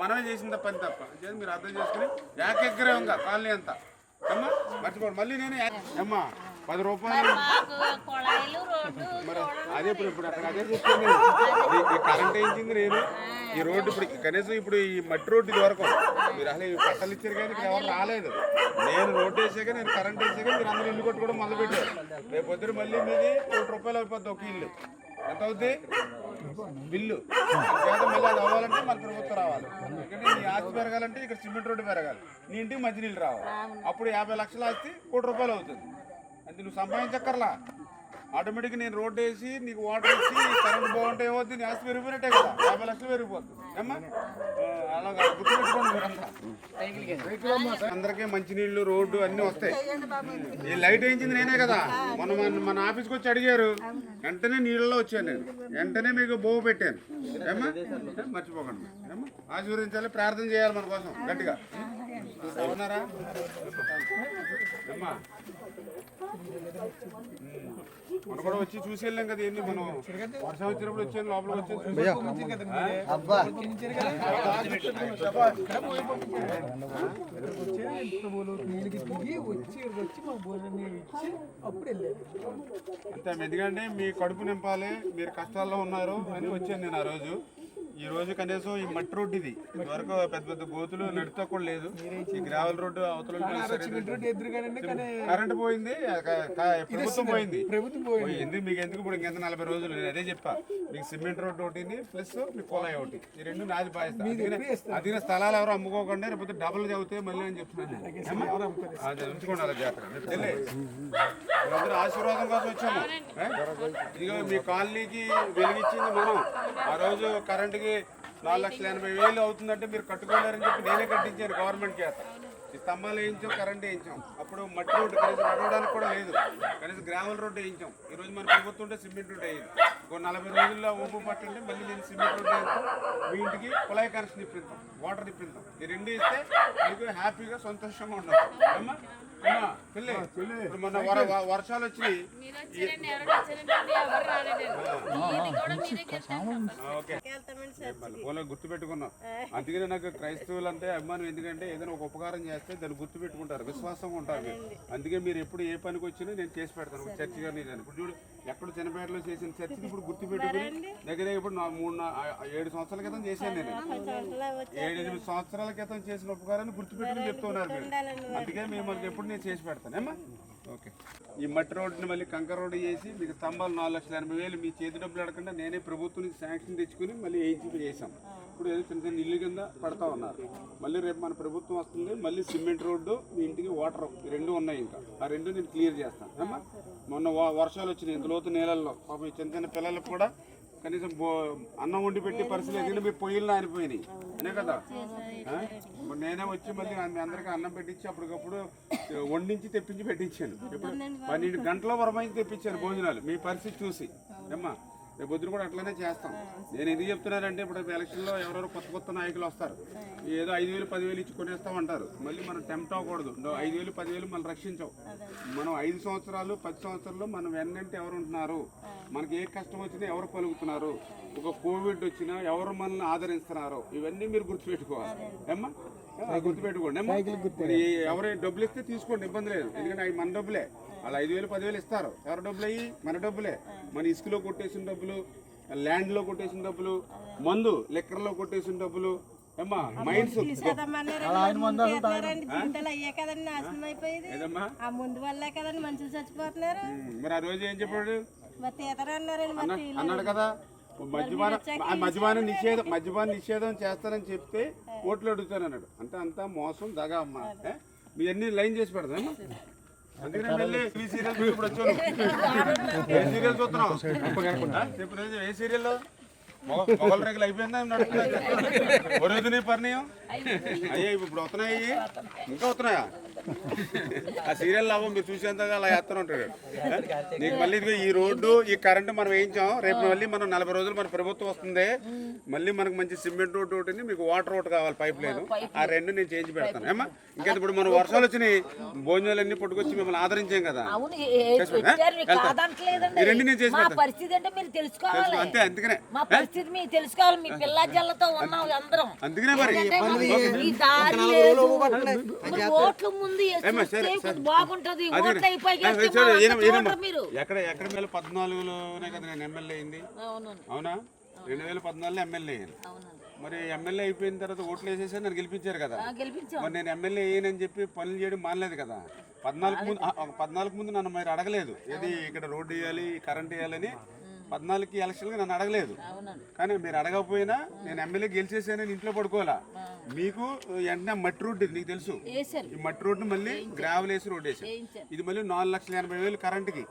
మనమే చేసిన పని తప్ప. మీరు అర్థం చేసుకుని ఏకగ్రీవంగా కాలనీ అంతా అమ్మా మర్చిపోండి. మళ్ళీ నేను అమ్మా 10 రూపాయలు మరి అదే ఇప్పుడు అక్కడ అదే చెప్తాను. ఈ కరెంట్ వేయించింది నేను. ఈ రోడ్డు ఇప్పుడు కనీసం ఇప్పుడు ఈ మట్టి రోడ్డు ఇది వరకు మీరు అసలు ఈ పట్టలు ఇచ్చారు కానీ ఇక్కడ ఎవరు రాలేదు. నేను రోడ్డు వేసాక నేను కరెంట్ వేసాక మీరు అందరూ ఇల్లు కొట్టుకోవడం మొదలుపెట్టారు. రేపు పొద్దున మళ్ళీ మీది 1 రూపాయలు అయిపోద్ది ఒక ఇల్లు. ఎంత అవుద్ది బిల్లు? మళ్ళీ అది అవ్వాలంటే మన ప్రభుత్వం రావాలి. ఎందుకంటే నీ ఆస్తి పెరగాలంటే ఇక్కడ సిమెంట్ రోడ్డు పెరగాలి, నీ ఇంటికి మంచినీళ్ళు రావాలి. అప్పుడు 50 లక్షల ఆస్తి 1 కోటి రూపాయలు అవుతుంది. అంటే నువ్వు సంపాదించక్కర్లా, ఆటోమేటిక్గా నేను రోడ్డు వేసి నీకు వాటర్ ఇచ్చి కరెంట్ బాగుంటే ఏమవుతుంది, నీ ఆస్తి పెరిగిపోయినట్టే కదా, 50 లక్షలు పెరిగిపోతుంది. ఏమ్మా అలా గుర్తుపెట్టుకోండి మీరంతా. అందరికీ మంచినీళ్ళు రోడ్డు అన్నీ వస్తాయి. ఈ లైట్ వేయించింది నేనే కదా. మన ఆఫీస్కి వచ్చి అడిగారు, వెంటనే నీళ్ళలో వచ్చాను నేను, వెంటనే మీకు బోవు పెట్టాను. ఏమ్మా మర్చిపోకండి. ఏమ్మా ఆశీర్వదించాలి, ప్రార్థన చేయాలి మన కోసం గట్టిగా. అవునారా? అమ్మా మనం కూడా వచ్చి చూసి వెళ్ళాం కదా. ఏంటి మనం వర్షం వచ్చినప్పుడు వచ్చాను, లోపలికి వచ్చాను. అంతే. ఎందుకంటే మీ కడుపు నింపాలి, మీరు కష్టాల్లో ఉన్నారు అని వచ్చాను నేను ఆ రోజు. ఈ రోజు కనీసం ఈ మట్టి రోడ్డు ఇది ఇదివరకు పెద్ద పెద్ద గోతులు నడితో కూడా లేదు. ఈ గ్రావెల్ రోడ్డు అవతల కరెంట్ పోయింది, ప్రభుత్వం పోయింది. మీకు ఎందుకు ఇప్పుడు ఇంకెంత 40 రోజులు. నేను అదే చెప్పా, మీకు సిమెంట్ రోడ్డు ఒకటి ప్లస్ మీ కుళాయి ఒకటి, ఈ 2 నాది బాధిస్తాను. అదిగిన స్థలాలు ఎవరు అమ్ముకోకుండా రేపు డబ్బులు చదివితే మళ్ళీ అని చెప్తున్నాను. అది ఉంచుకోండి అలా జాగ్రత్త. అందరూ ఆశీర్వాదం కోసం వచ్చాము. ఇదిగో మీ కాలనీకి వెలిగించింది మనం. ఆ రోజు కరెంట్కి 4,80,000 అవుతుందంటే మీరు కట్టుకోలేరని చెప్పి నేనే కట్టించాను గవర్నమెంట్ చేత. ఈ స్తంభాలు వేయించాం, కరెంట్ వేయించాం. అప్పుడు మట్టి రోడ్డు కనీసం నడవడానికి కూడా లేదు, కనీసం గ్రావెల్ రోడ్డు వేయించాం. ఈ రోజు మన ప్రభుత్వం ఉంటే సిమెంట్ రోడ్డు వేయింది. ఒక 40 రోజుల్లో ఊపు పట్టుంటే మళ్ళీ నేను సిమెంట్ రోడ్డు వేయించాం. మీ ఇంటికి కుళాయి కనెక్షన్ ఇప్పిస్తాం, వాటర్ ఇప్పిస్తాం. ఈ 2 ఇస్తే మీకు హ్యాపీగా సంతోషంగా ఉండదు. అమ్మా పిల్లి ఇప్పుడు మొన్న వర్షాలు వచ్చినాయి. గుర్తు పెట్టుకున్నాం. అందుకనే నాకు క్రైస్తవులు అంటే అభిమానం. ఎందుకంటే ఏదైనా ఒక ఉపకారం చేస్తే దాన్ని గుర్తు పెట్టుకుంటారు, విశ్వాసంగా ఉంటారు మీరు. అందుకే మీరు ఎప్పుడు ఏ పనికి వచ్చినా నేను చేసి పెడతాను. ఒక చర్చి కానీ ఇప్పుడు చూడు, ఎక్కడ చిన్నపేటలో చేసిన చర్చిని ఇప్పుడు గుర్తు పెట్టుకుని దగ్గర ఇప్పుడు 7 సంవత్సరాల క్రితం చేశాను నేను. 7-8 సంవత్సరాల క్రితం చేసిన ఉపకారాన్ని గుర్తు పెట్టుకుని చెప్తున్నారు మీరు. అందుకే మిమ్మల్ని ఎప్పుడు నేను చేసి పెడతానేమ్మా. ఓకే. ఈ మట్టి రోడ్డుని మళ్ళీ కంకర రోడ్డు చేసి మీకు స్తంభాలు 4,80,000 మీ చేతి డబ్బులు అడగకుండా నేనే ప్రభుత్వానికి శాంక్షన్ తెచ్చుకుని మళ్ళీ చేసాం. ఇప్పుడు ఏదో చిన్న చిన్న ఇల్లు కింద పడతా ఉన్నారు. మళ్ళీ రేపు మన ప్రభుత్వం వస్తుంది, మళ్ళీ సిమెంట్ రోడ్డు, మీ ఇంటికి వాటర్, ఈ 2 ఉన్నాయి. ఇంకా ఆ 2 నేను క్లియర్ చేస్తాను. అమ్మా మొన్న వర్షాలు వచ్చినాయి ఇంత లోతు నీళ్ళల్లో. పాపం ఈ చిన్న చిన్న పిల్లలకు కూడా కనీసం అన్నం వండి పెట్టి పరిస్థితి ఎందుకంటే మీ పొయ్యిలు నానిపోయినాయి అనే కదా. నేనే వచ్చి మళ్ళీ మీ అందరికీ అన్నం పెట్టించి అప్పటికప్పుడు వండించి తెప్పించి పెట్టించాను. ఇప్పుడు 12 గంటల వరమైంది తెప్పించాను భోజనాలు మీ పరిస్థితి చూసి. అమ్మా రేపు పొద్దున కూడా అట్లనే చేస్తాం. నేను ఎందుకు చెప్తున్నానంటే ఇప్పుడు ఎలక్షన్లో ఎవరెవరు కొత్త నాయకులు వస్తారు, ఏదో 5,000 10,000 ఇచ్చి కొనేస్తామంటారు. మళ్ళీ మనం టెంప్ట్ అవ్వకూడదు. 5,000 10,000 మనం రక్షించవు. మనం 5 సంవత్సరాలు 10 సంవత్సరాలు మనం వెన్నంటే ఎవరు ఉంటున్నారు, మనకి ఏ కష్టం వచ్చినా ఎవరు పలుకుతున్నారు, ఒక కోవిడ్ వచ్చినా ఎవరు మనల్ని ఆదరిస్తున్నారు, ఇవన్నీ మీరు గుర్తుపెట్టుకోవాలి. ఏమ్మా గుర్తుపెట్టుకోండి. ఏమ్మా ఎవరైనా డబ్బులు ఇస్తే తీసుకోండి, ఇబ్బంది లేదు. ఎందుకంటే అవి మన డబ్బులే. అలా 5,000 10,000 ఇస్తారు. ఎవరి డబ్బులు అయ్యి మన డబ్బులే. మన ఇసుకలో కొట్టేసిన డబ్బులు, ల్యాండ్లో కొట్టేసిన డబ్బులు, మందు లెక్కర్లో కొట్టేసిన డబ్బులు. ఏమ్మా మైండ్స్ మరి ఆ రోజు ఏం చెప్పాడు అన్నాడు కదా, మద్యపాన నిషేధం చేస్తానని చెప్తే ఓట్లు అడుగుతాను అన్నాడు. అంటే అంతా మోసం దగా అమ్మా. మీ అన్ని లైన్ చేసి పెడతాను. అందుకనే వెళ్ళి ఈ సీరియల్ ఇప్పుడు వచ్చాను. ఏ సీరియల్ చూస్తున్నావు చెప్పు. ఏ సీరియల్లో మొగల రేగులు అయిపోయిందా నడుస్తున్నాయి పరిణయం అయ్యా ఇప్పుడు వస్తున్నాయి, ఇంకా వస్తున్నాయా? ఆ సీరియల్ లాభం మీరు చూసేంతగా అలా వేస్తూనే ఉంటాడు. నీకు మళ్ళీ ఇదిగో ఈ రోడ్డు ఈ కరెంటు మనం వేయించాం. రేపు మళ్ళీ మనం 40 రోజులు మన ప్రభుత్వం వస్తుంది. మళ్ళీ మనకు మంచి సిమెంట్ రోడ్డు ఒకటి, మీకు వాటర్ రోడ్ కావాలి, పైప్ లేదు. ఆ రెండు నేను చేంజ్ పెడతాను ఏమా. ఇంకా ఇప్పుడు మనం వర్షాలు వచ్చినాయి, భోజనాలన్నీ పట్టుకొచ్చి మిమ్మల్ని ఆదరించాం కదా. అవును కాదంటలేదండి. ఈ రెండు నేను చేసి మా పెడతాను. పరిస్థితి అంటే మీరు తెలుసుకోవాలి. అంతే, అందుకనే మా పరిస్థితి మీరు తెలుసుకోవాలి. మీ పిల్ల జల్లతో ఉన్నాం అందరం. అందుకనే మరి ఈ దారి లేదు. మరి ఓట్ల ముందు బాగుంటది. ఓట్లు అయిపోయి మీరు ఎక్కడ వేల 14లోనే కదా నేను ఎమ్మెల్యే అయింది. అవునా? 2014లో ఎమ్మెల్యే అయ్యాను. మరి ఎమ్మెల్యే అయిపోయిన తర్వాత ఓట్లు వేసేసి నన్ను గెలిపించారు కదా. మరి నేను ఎమ్మెల్యే అయ్యానని చెప్పి పనులు చేయడం మానలేదు కదా. 14 ముందు నన్ను మరి అడగలేదు, ఏది ఇక్కడ రోడ్డు వేయాలి, కరెంట్ వేయాలని. 14కి ఎలక్షన్గా నన్ను అడగలేదు. కానీ మీరు అడగకపోయినా నేను ఎమ్మెల్యే గెలిచేసానని ఇంట్లో పడుకోవాలా. మీకు వెంటనే మట్టి రోడ్డు, నీకు తెలుసు, ఈ మట్టి రోడ్డు మళ్ళీ గ్రావెల్ వేసి రోడ్డు వేసారు. ఇది మళ్ళీ 4,80,000 కరెంటుకి.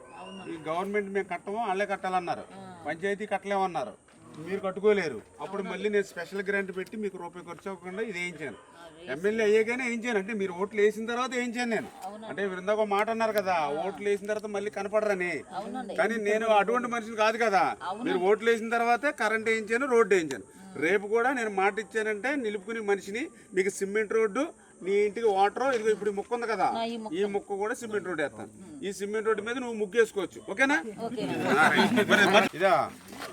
ఈ గవర్నమెంట్ మేము కట్టమో వాళ్ళే కట్టాలన్నారు, పంచాయతీ కట్టలేమన్నారు, మీరు కట్టుకోలేరు. అప్పుడు మళ్ళీ నేను స్పెషల్ గ్రాంట్ పెట్టి మీకు రూపాయి ఖర్చు అవ్వకుండా ఇది వేయించాను. ఎమ్మెల్యే అయ్యాకనే వేయించాను. అంటే మీరు ఓట్లు వేసిన తర్వాత వేయించాను నేను. అంటే మీరు ఇందాక మాట అన్నారు కదా, ఓట్లు వేసిన తర్వాత మళ్ళీ కనపడరని. కానీ నేను అటువంటి మనిషిని కాదు కదా. మీరు ఓట్లు వేసిన తర్వాతే కరెంట్ వేయించాను, రోడ్డు వేయించాను. రేపు కూడా నేను మాట ఇచ్చానంటే నిలుపుకునే మనిషిని. మీకు సిమెంట్ రోడ్డు, నీ ఇంటికి వాటర్, ఇదిగో ఇప్పుడు ముక్క ఉంది కదా, ఈ ముక్క కూడా సిమెంట్ రోడ్డు వేస్తాను. ఈ సిమెంట్ రోడ్డు మీద నువ్వు ముగ్గు వేసుకోవచ్చు. ఓకేనా? ఇదా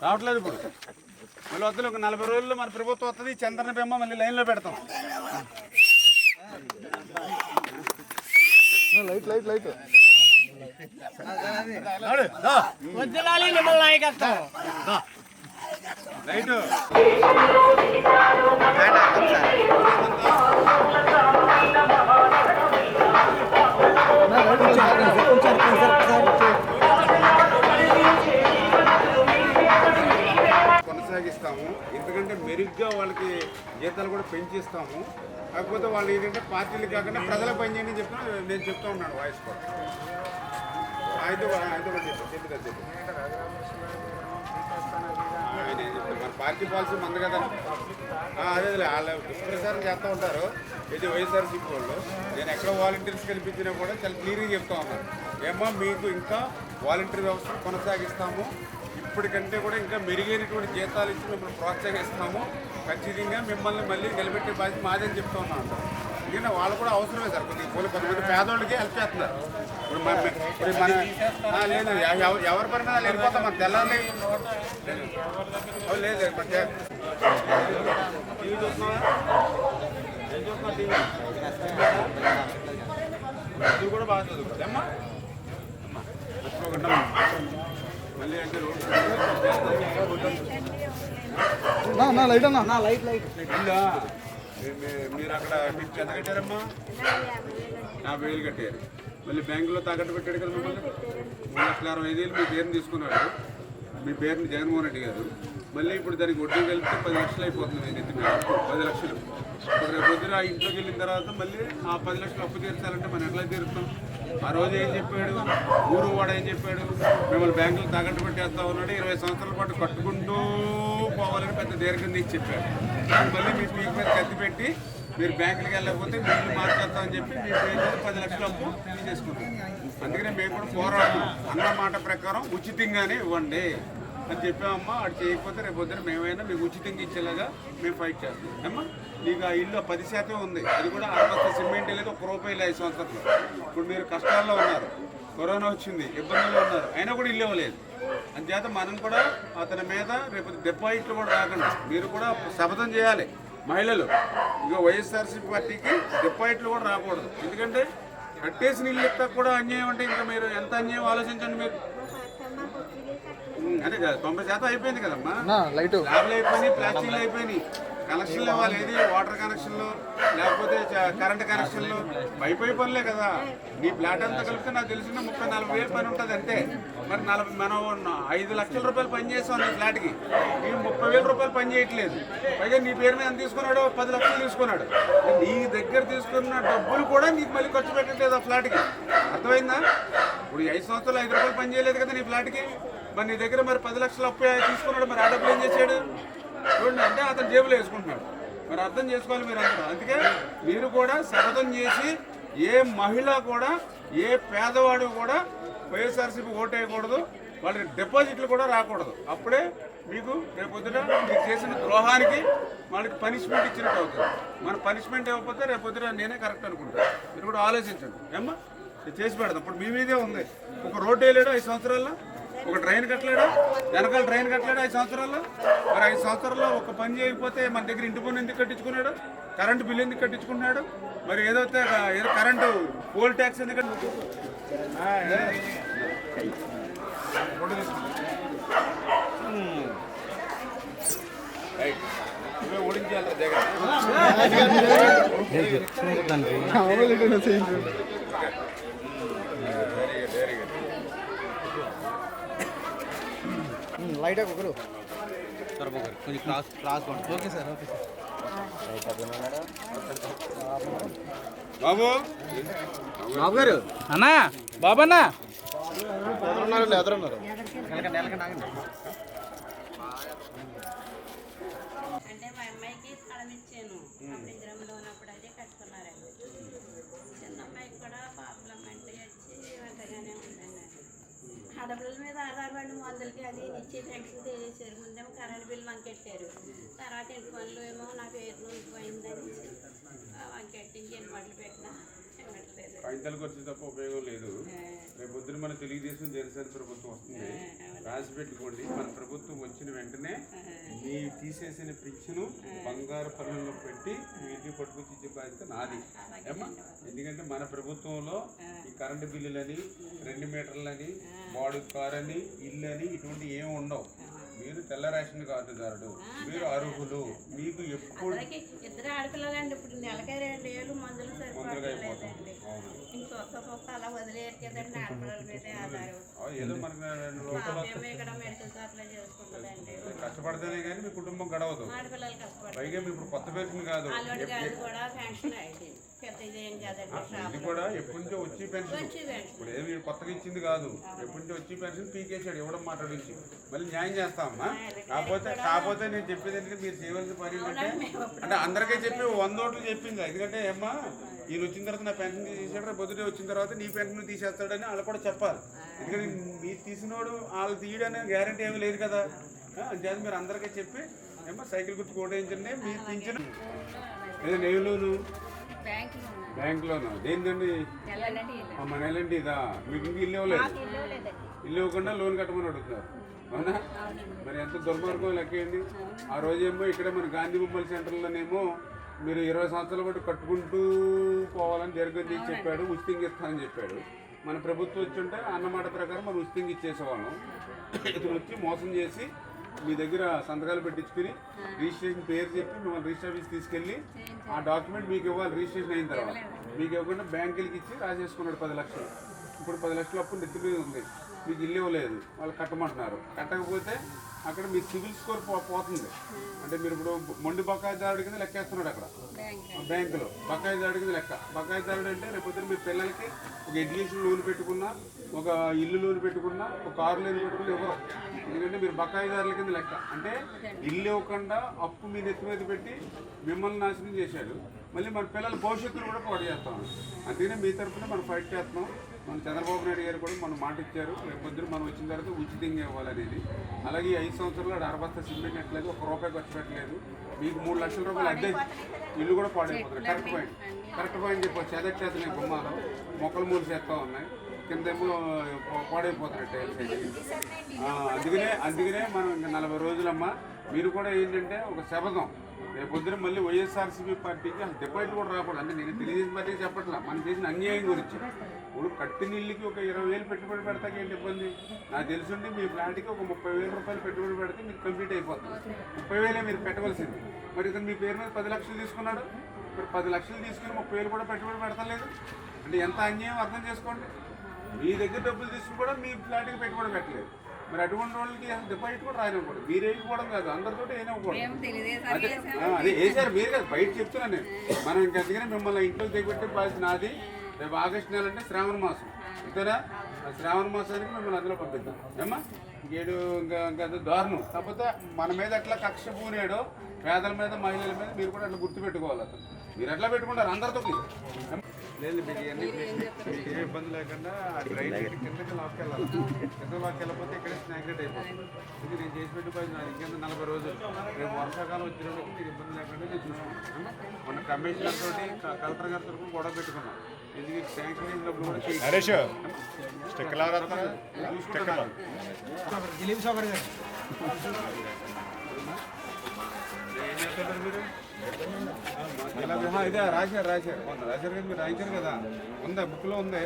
రావట్లేదు ఇప్పుడు. మళ్ళీ వద్దులు ఒక 40 రోజుల్లో మన ప్రభుత్వం వస్తుంది. చంద్రన బెమ్మ మళ్ళీ లైన్లో పెడతాం. Light light light right. కొనసాగిస్తాము. ఎందుకంటే మెరుగ్గా వాళ్ళకి జీతాలు కూడా పెంచిస్తాము. కాకపోతే వాళ్ళు ఏంటంటే పార్టీలు కాకుండా ప్రజలకు పనిచేయండి అని చెప్తున్నా. నేను చెప్తా ఉన్నాను వాయిస్ కూడా. అయితే చెప్పి నేను చెప్తాను. మన పార్టీ పాలసీ మంది కదా. అదే వాళ్ళ దుష్ప్రచారం చేస్తూ ఉంటారు. ఇది వైఎస్ఆర్సీపీ వాళ్ళు. నేను ఎక్కడ వాలంటీర్స్ కల్పించినా కూడా చాలా క్లియర్గా చెప్తా ఉన్నాను. ఏమో మీకు ఇంకా వాలంటీర్ వ్యవస్థ కొనసాగిస్తాము. ఇప్పటికంటే కూడా ఇంకా మెరుగైనటువంటి జీతాలు ఇచ్చి మిమ్మల్ని ప్రోత్సహిస్తాము. ఖచ్చితంగా మిమ్మల్ని మళ్ళీ నిలబెట్టే బాధ్యత మాదని చెప్తూ ఉన్నాను. ఎందుకంటే వాళ్ళు కూడా అవసరమే సార్. కొంతమంది పేదవాళ్ళకి హెల్ప్ చేస్తున్నారు. ఇప్పుడు మన లేదు ఎవరి పని మీద వెళ్ళిపోతాం. మన తెల్లారి లేదు టీవీ చూస్తున్నావా? ఏం చూస్తున్నావు టీవీ? చదువు కూడా బాగా చదువుకోదమ్మా. మళ్ళీ అంటే లైట్ అన్నా లైట్ మీరు అక్కడ టిప్స్ ఎంత కట్టారమ్మా? 50,000 కట్టారు. మళ్ళీ బ్యాంకులో తాకట్టు పెట్టాడు కదా మిమ్మల్ని. 3,60,000 మీ పేరుని తీసుకున్నాడు. మీ పేరుని జగన్మోహన్ రెడ్డి గారు. మళ్ళీ ఇప్పుడు దానికి వడ్డీ కలిపితే 10 లక్షలు అయిపోతుంది. నేను ఎత్తి 10 లక్షలు. ఇప్పుడు రేపు పొద్దున ఆ ఇంట్లోకి వెళ్ళిన తర్వాత మళ్ళీ ఆ 10 లక్షలు అప్పు తీర్చాలంటే మనం ఎట్లా తీరుస్తాం? ఆ రోజు ఏం చెప్పాడు ఊరు వాడు, ఏం చెప్పాడు? మిమ్మల్ని బ్యాంకులు తాకట్టు పెట్టేస్తా ఉన్నాడు. 20 సంవత్సరాల పాటు కట్టుకుంటూ పోవాలని పెద్ద దీర్ఘం తీసి చెప్పాడు. మళ్ళీ మీ పీక్ మీద కత్తి పెట్టి మీరు బ్యాంకులకి వెళ్ళకపోతే బిల్లు మార్చేస్తామని చెప్పి మీ పేరు మీద 10 లక్షల అప్పు తీసేసుకున్నాం. అందుకనే మేము కూడా పోరాడుతున్నాం. అన్న మాట ప్రకారం ఉచితంగానే ఇవ్వండి అని చెప్పామమ్మా. అటు చేయకపోతే రేపు పొద్దున మేమైనా మీకు ఉచితంగా ఇచ్చేలాగా మేము ఫైట్ చేస్తాం. అమ్మా మీకు ఆ ఇల్లు 10% ఉంది. అది కూడా అంత సిమెంట్ లేదు, ₹1 5 సంవత్సరంలో. ఇప్పుడు మీరు కష్టాల్లో ఉన్నారు, కరోనా వచ్చింది, ఇబ్బందుల్లో ఉన్నారు, అయినా కూడా ఇల్లు ఇవ్వలేదు. అందుచేత మనం కూడా అతని మీద రేపు డిపాజిట్లు కూడా రాకుండా మీరు కూడా శపథం చేయాలి. మహిళలు ఇక వైఎస్ఆర్సీపీ పార్టీకి డిపాజిట్లు కూడా రాకూడదు. ఎందుకంటే కట్టేసిన ఇల్లు ఎత్తా కూడా అన్యాయం అంటే ఇంకా మీరు ఎంత అన్యాయం ఆలోచించండి మీరు. అదే కదా 90% అయిపోయింది కదమ్మా. ల్యాబ్లు అయిపోయినాయి, ప్లాస్టిక్లు అయిపోయినాయి. కనెక్షన్లు ఇవ్వాలి, ఏది వాటర్ కనెక్షన్లు లేకపోతే కరెంట్ కనెక్షన్లు పై పనులే కదా. నీ ఫ్లాట్ అంతా కలిపితే నాకు తెలిసిన 30-40 పని ఉంటుంది అంతే. మరి మనం 5 లక్షల రూపాయలు పని చేస్తాం నీ ఫ్లాట్కి, నీ 30,000 రూపాయలు పని చేయట్లేదు. పైగా నీ పేరు మీద ఎంత తీసుకున్నాడు? 10 లక్షలు తీసుకున్నాడు. నీ దగ్గర తీసుకున్న డబ్బులు కూడా నీకు మళ్ళీ ఖర్చు పెట్టట్లేదు ఆ ఫ్లాట్కి. అర్థమైందా? ఇప్పుడు 5 సంవత్సరాలు 5 రూపాయలు పని చేయలేదు కదా నీ ఫ్లాట్కి. మరి నీ దగ్గర మరి 10 లక్షలు అప్పు తీసుకున్నాడు. మరి ఆ డబ్బులు ఏం చేశాడు చూడండి. అంటే అతను జేబులో వేసుకుంటున్నాడు. మరి అర్థం చేసుకోవాలి మీరు అందరూ. అందుకే మీరు కూడా శపథం చేసి ఏ మహిళ కూడా ఏ పేదవాడు కూడా వైఎస్ఆర్సీపీ ఓటేయకూడదు, వాళ్ళకి డిపాజిట్లు కూడా రాకూడదు. అప్పుడే మీకు రేపొద్దున మీరు చేసిన ద్రోహానికి వాళ్ళకి పనిష్మెంట్ ఇచ్చినట్టు అవుతుంది. మన పనిష్మెంట్ ఇవ్వకపోతే రేపొద్దున నేనే కరెక్ట్ అనుకుంటాను. మీరు కూడా ఆలోచించండి ఏమ్మా, చేసి పెడదాం. ఇప్పుడు మీ మీదే ఉంది. ఒక రోడ్డు వేయలేడు 5 సంవత్సరాల్లో, ఒక ట్రైన్ కట్టలేడా, వెనకాల ట్రైన్ కట్టలేడా 5 సంవత్సరాల్లో? మరి 5 సంవత్సరాల్లో ఒక పని చేయకపోతే మన దగ్గర ఇంటి పన్ను ఎందుకు కట్టించుకున్నాడు, కరెంటు బిల్లు ఎందుకు కట్టించుకున్నాడు, మరి ఏదో కరెంటు పోల్ ట్యాక్స్ ఎందుకు ఓడించాలి లైట్ ఒకరు కొంచెం క్రాస్ ఓకే సార్ బాబు బాబు గారు అన్నా బాబన్నా ఎదురున్నారు అంటే మా అమ్మాయికి స్థలం ఇచ్చాను అప్పుడు ఇంద్రంలో ఉన్నప్పుడు అదే కట్టుకున్నారండి. చిన్న అమ్మాయికి కూడా ప్రాబ్లం అంటే వచ్చి అంతగానే ఉందండి. ఆడపిల్లల మీద ఆధారపడి మందులకి అది ఇచ్చి పెన్షన్ తీసేసారు. ముందేమో కరెంట్ బిల్ వంకెట్టారు, తర్వాత ఇంటి పనులు ఏమో నా పేరు ఉండిపోయిందని వంకెట్టించి ఎన్ని బట్టలు పెట్టినా ఇవ్వట్లేదు. కాగితాలకు వచ్చే తప్ప ఉపయోగం లేదు. రేపు పొద్దున మన తెలుగుదేశం జనసేన ప్రభుత్వం వస్తుంది, రాసి పెట్టుకోండి. మన ప్రభుత్వం వచ్చిన వెంటనే మీ తీసేసిన పింఛను బంగారు పనుల్లో పెట్టి మీ ఇంటికి పట్టుకొచ్చి ఇచ్చే బాధ్యత నాది ఏమ్మా. ఎందుకంటే మన ప్రభుత్వంలో ఈ కరెంటు బిల్లులని, 2 మీటర్లని, బాడు కార్ అని, ఇల్లు అని ఇటువంటి ఏమి ఉండవు. మీరు తెల్ల రేషన్ కార్డుదారుడు, మీరు అర్హులు. మీకు ఎప్పుడు ఇద్దరు ఆడపిల్లలండి. ఇప్పుడు నెలకి 2,000 మందులు సరిపోలేదండి. ఇంకొక అలా వదిలేరు కదండి ఆడపిల్లల మీద ఆధారం. ఏదో మనకు ఇక్కడ మెడికల్ షాప్లో చేసుకుంటుందండి. కష్టపడితేనే కానీ మీ కుటుంబం గడవదు. ఆడపిల్లలు కష్టపడతారు. పైగా మీ ఇప్పుడు కొత్త పెన్షన్ కాదు, అల్లుడి గారు కూడా పెన్షన్ అయింది. పెద్ద ఇదేం కాదండి. ఇది కూడా ఎప్పటి నుంచో వచ్చి పెన్షన్. ఇప్పుడు ఏమి కొత్తగా ఇచ్చింది కాదు, ఎప్పటి నుంచో వచ్చి పెన్షన్ పీకేసాడు ఇవ్వడం మాట్లాడించి. మళ్ళీ న్యాయం చేస్తామమ్మా. కాకపోతే నేను చెప్పేది ఏంటంటే మీరు చేయవలసిన పని ఏంటంటే, అంటే అందరికీ చెప్పి 100 ఓట్లు చెప్పింది. ఎందుకంటే ఏమ్మా ఈయన వచ్చిన తర్వాత నా పెన్షన్ తీసేసాడు, రేపు పొద్దుటే వచ్చిన తర్వాత నీ పెన్షన్ తీసేస్తాడని వాళ్ళు కూడా చెప్పాలి. ఎందుకంటే మీరు తీసినోడు వాళ్ళు తీయడనే గ్యారంటీ ఏమీ లేదు కదా. అంచేది మీరు అందరికీ చెప్పి ఏమో సైకిల్ గుర్తు కోటేయించండి. మీరు పింఛను ఏదో ఏ లోను, బ్యాంక్ లోను దేనిదండి? మన ఎలాంటి ఇదా మీకు ఇంక ఇల్లు ఇవ్వలేదు, ఇల్లు ఇవ్వకుండా లోన్ కట్టమని అడుగుతున్నారు అవునా? మరి ఎంత దుర్మార్గం లెక్కేయండి. ఆ రోజేమో ఇక్కడ మన గాంధీ బొమ్మల సెంటర్లోనేమో మీరు 20 సంవత్సరాల పాటు కట్టుకుంటూ పోవాలని జరిగింది చెప్పాడు, ఉచితంగా ఇస్తానని చెప్పాడు. మన ప్రభుత్వం వచ్చి ఉంటే అన్నమాట ప్రకారం మనం ఉచితంగా ఇచ్చేసేవాళ్ళం. ఇతను వచ్చి మోసం చేసి మీ దగ్గర సంతకాలు పెట్టించుకుని రిజిస్ట్రేషన్ పేరు చెప్పి మిమ్మల్ని రిజిస్టర్ ఆఫీస్ తీసుకెళ్ళి ఆ డాక్యుమెంట్ మీకు ఇవ్వాలి. రిజిస్ట్రేషన్ అయిన తర్వాత మీకు ఇవ్వకుండా బ్యాంకులకి ఇచ్చి రాసేసుకున్నాడు 10 లక్షలు. ఇప్పుడు 10 లక్షల అప్పు నెత్తి మీద ఉంది. మీకు ఇల్లు ఇవ్వలేదు, వాళ్ళు కట్టమంటున్నారు. కట్టకపోతే అక్కడ మీ సివిల్ స్కోర్ పోతుంది. అంటే మీరు ఇప్పుడు మొండి బకాయిదారుడి కింద లెక్కేస్తున్నాడు అక్కడ బ్యాంకులో. బకాయిదారుడి కింద లెక్క. బకాయిదారుడు అంటే రేపొద్దున మీ పిల్లలకి ఒక ఎడ్యుకేషన్ లోన్ పెట్టుకున్నా, ఒక ఇల్లు లోన్ పెట్టుకున్నా, ఒక కారు లోన్ పెట్టుకున్నా ఇవ్వరు. ఎందుకంటే మీరు బకాయిదారుల కింద లెక్క. అంటే ఇల్లు ఇవ్వకుండా అప్పు మీ నెత్తి మీద పెట్టి మిమ్మల్ని నాశనం చేశాడు. మళ్ళీ మన పిల్లల భవిష్యత్తును కూడా పాడు చేస్తాం. అందుకనే మీ తరఫున మనం ఫైట్ చేస్తున్నాం. మన చంద్రబాబు నాయుడు గారు కూడా మనం మాట ఇచ్చారు, రేపు పొద్దున మనం వచ్చిన తర్వాత ఉచితంగా ఇవ్వాలనేది. అలాగే 5 సంవత్సరాలు 60 సిమెంట్ ఎట్లేదు, ₹1 ఖర్చు పెట్టలేదు. మీకు 3 లక్షల రూపాయలు అద్దె, ఇల్లు కూడా పాడైపోతుంది. కరెక్ట్ పాయింట్ చెప్పొచ్చు. చెదట్టేస్తున్నాయి గుమ్మాలు, మొక్కలు 3 చేస్తూ ఉన్నాయి, కిందేమో పాడైపోతున్నాయి టైల్స్ అయితే. అందుకనే మనం ఇంకా 40 రోజులమ్మా. మీరు కూడా ఏంటంటే ఒక శపథం, రేపు పొద్దున మళ్ళీ వైఎస్ఆర్సీపీ పార్టీకి అసలు డిపాజిట్ కూడా రాకూడదు. అంటే నేను తెలుగుదేశం పార్టీకి చెప్పట్లా, మనం చేసిన అన్యాయం గురించి. ఇప్పుడు కట్టిన ఇల్లుకి ఒక 20,000 పెట్టుబడి పెడతాకి ఏంటి ఇబ్బంది? నాకు తెలుసుండి మీ ఫ్లాట్కి ఒక 30,000 రూపాయలు పెట్టుబడి పెడితే మీకు కంప్లీట్ అయిపోతుంది. 30,000 మీరు పెట్టవలసింది. మరి ఇతను మీ పేరు మీద 10 లక్షలు తీసుకున్నాడు. మరి 10 లక్షలు తీసుకుని 30,000 కూడా పెట్టుబడి పెడతలేదు అంటే ఎంత అన్యాయం అర్థం చేసుకోండి. మీ దగ్గర డబ్బులు తీసుకుని కూడా మీ ఫ్లాట్కి పెట్టుబడి పెట్టలేదు. మరి అటువంటి వాళ్ళకి అసలు డిపాజిట్ కూడా రానివ్వకూడదు. మీరు వేయకపోవడం కాదు, అందరితో వేయనివ్వకూడదు. అదే వేసారు మీరు కదా, బయట చెప్తున్నాను నేను. మనం ఇంక అందుకనే మిమ్మల్ని ఇంట్లో దిగబెట్టే బాధ్యత నాది. రేపు ఆగస్టు నెల అంటే శ్రావణ మాసం, అంతేనా? శ్రావణ మాసానికి మిమ్మల్ని అందులో పంపిద్దాం ఏమ్మా. ఇంకేడు ఇంకా దారుణం. కాకపోతే మన మీద ఎట్లా కక్ష పూనాడో పేదల మీద మహిళల మీద మీరు కూడా అట్లా గుర్తు పెట్టుకోవాలి. అసలు మీరు ఎట్లా పెట్టుకుంటారు అందరితో లేదు మీకు ఇవన్నీ మీకు ఏ ఇబ్బంది లేకుండా రైట్ కిందకి లాక్కెళ్ళాలి. కింద లాక్కెళ్ళకపోతే ఇక్కడే స్నాగ్రెట్ అయిపోతుంది. ఇది నేను చేసి పెట్టిపోయింది నాకు ఇంకెంత 40 రోజులు. రేపు వర్షాకాలం వచ్చినప్పుడు మీకు ఇబ్బంది లేకుండా నేను చూసుకుంటాను. మన కమిషనర్ తోటి కలెక్టర్ గారితో కూడా గొడవ పెట్టుకున్నాం. ఎందుకు శాంక్షన్ అయినప్పుడు కూడా ఏం చేస్తుంటారు మీరు? ఇదే రాశారు కదా, మీరు రాయించారు కదా, ఉందా బుక్లో ఉంది.